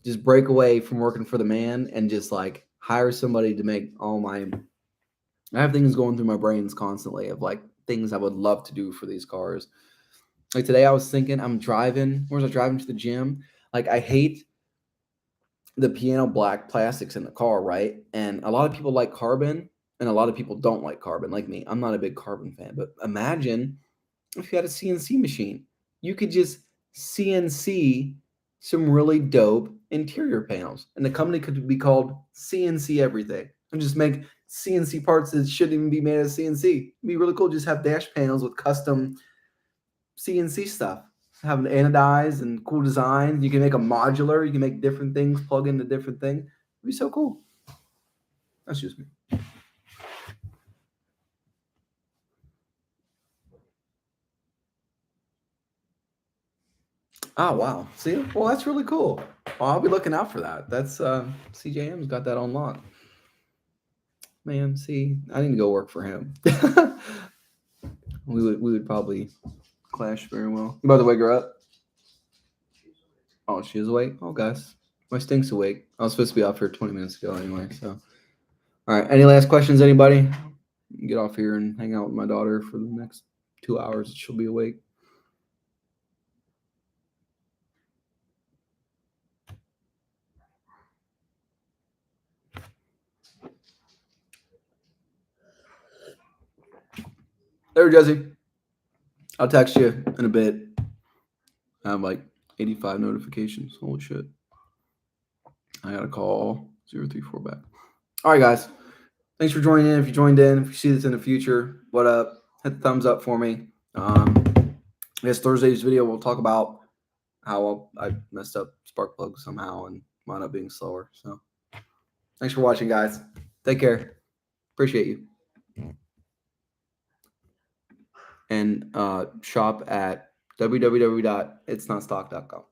S1: just break away from working for the man and just like hire somebody to make all my. I have things going through my brains constantly of like things I would love to do for these cars. Like today, I was thinking I'm driving. Where was I driving to the gym? Like I hate the piano black plastics in the car, right? And a lot of people like carbon. And a lot of people don't like carbon, like me. I'm not a big carbon fan, but imagine if you had a CNC machine. You could just CNC some really dope interior panels. And the company could be called CNC Everything. And just make CNC parts that shouldn't even be made of CNC. It'd be really cool. Just have dash panels with custom CNC stuff. Have an anodized and cool design. You can make a modular. You can make different things, plug into different things. It'd be so cool. That's just me. Oh, wow. See? Well, that's really cool. Well, I'll be looking out for that. That's CJM's got that on lock. Man, see, I need to go work for him. we would probably clash very well. You about to wake her up? Oh, she is awake? Oh, guys. My stink's awake. I was supposed to be off here 20 minutes ago anyway, so. All right. Any last questions, anybody? Get off here and hang out with my daughter for the next 2 hours. She'll be awake. There, Jesse. I'll text you in a bit. I have like 85 notifications. Holy shit. I got to call 034 back. All right, guys. Thanks for joining in. If you joined in, if you see this in the future, what up? Hit the thumbs up for me. This Thursday's video, we'll talk about how I messed up spark plug somehow and wound up being slower. So thanks for watching, guys. Take care. Appreciate you. And shop at www.itsnotstock.com.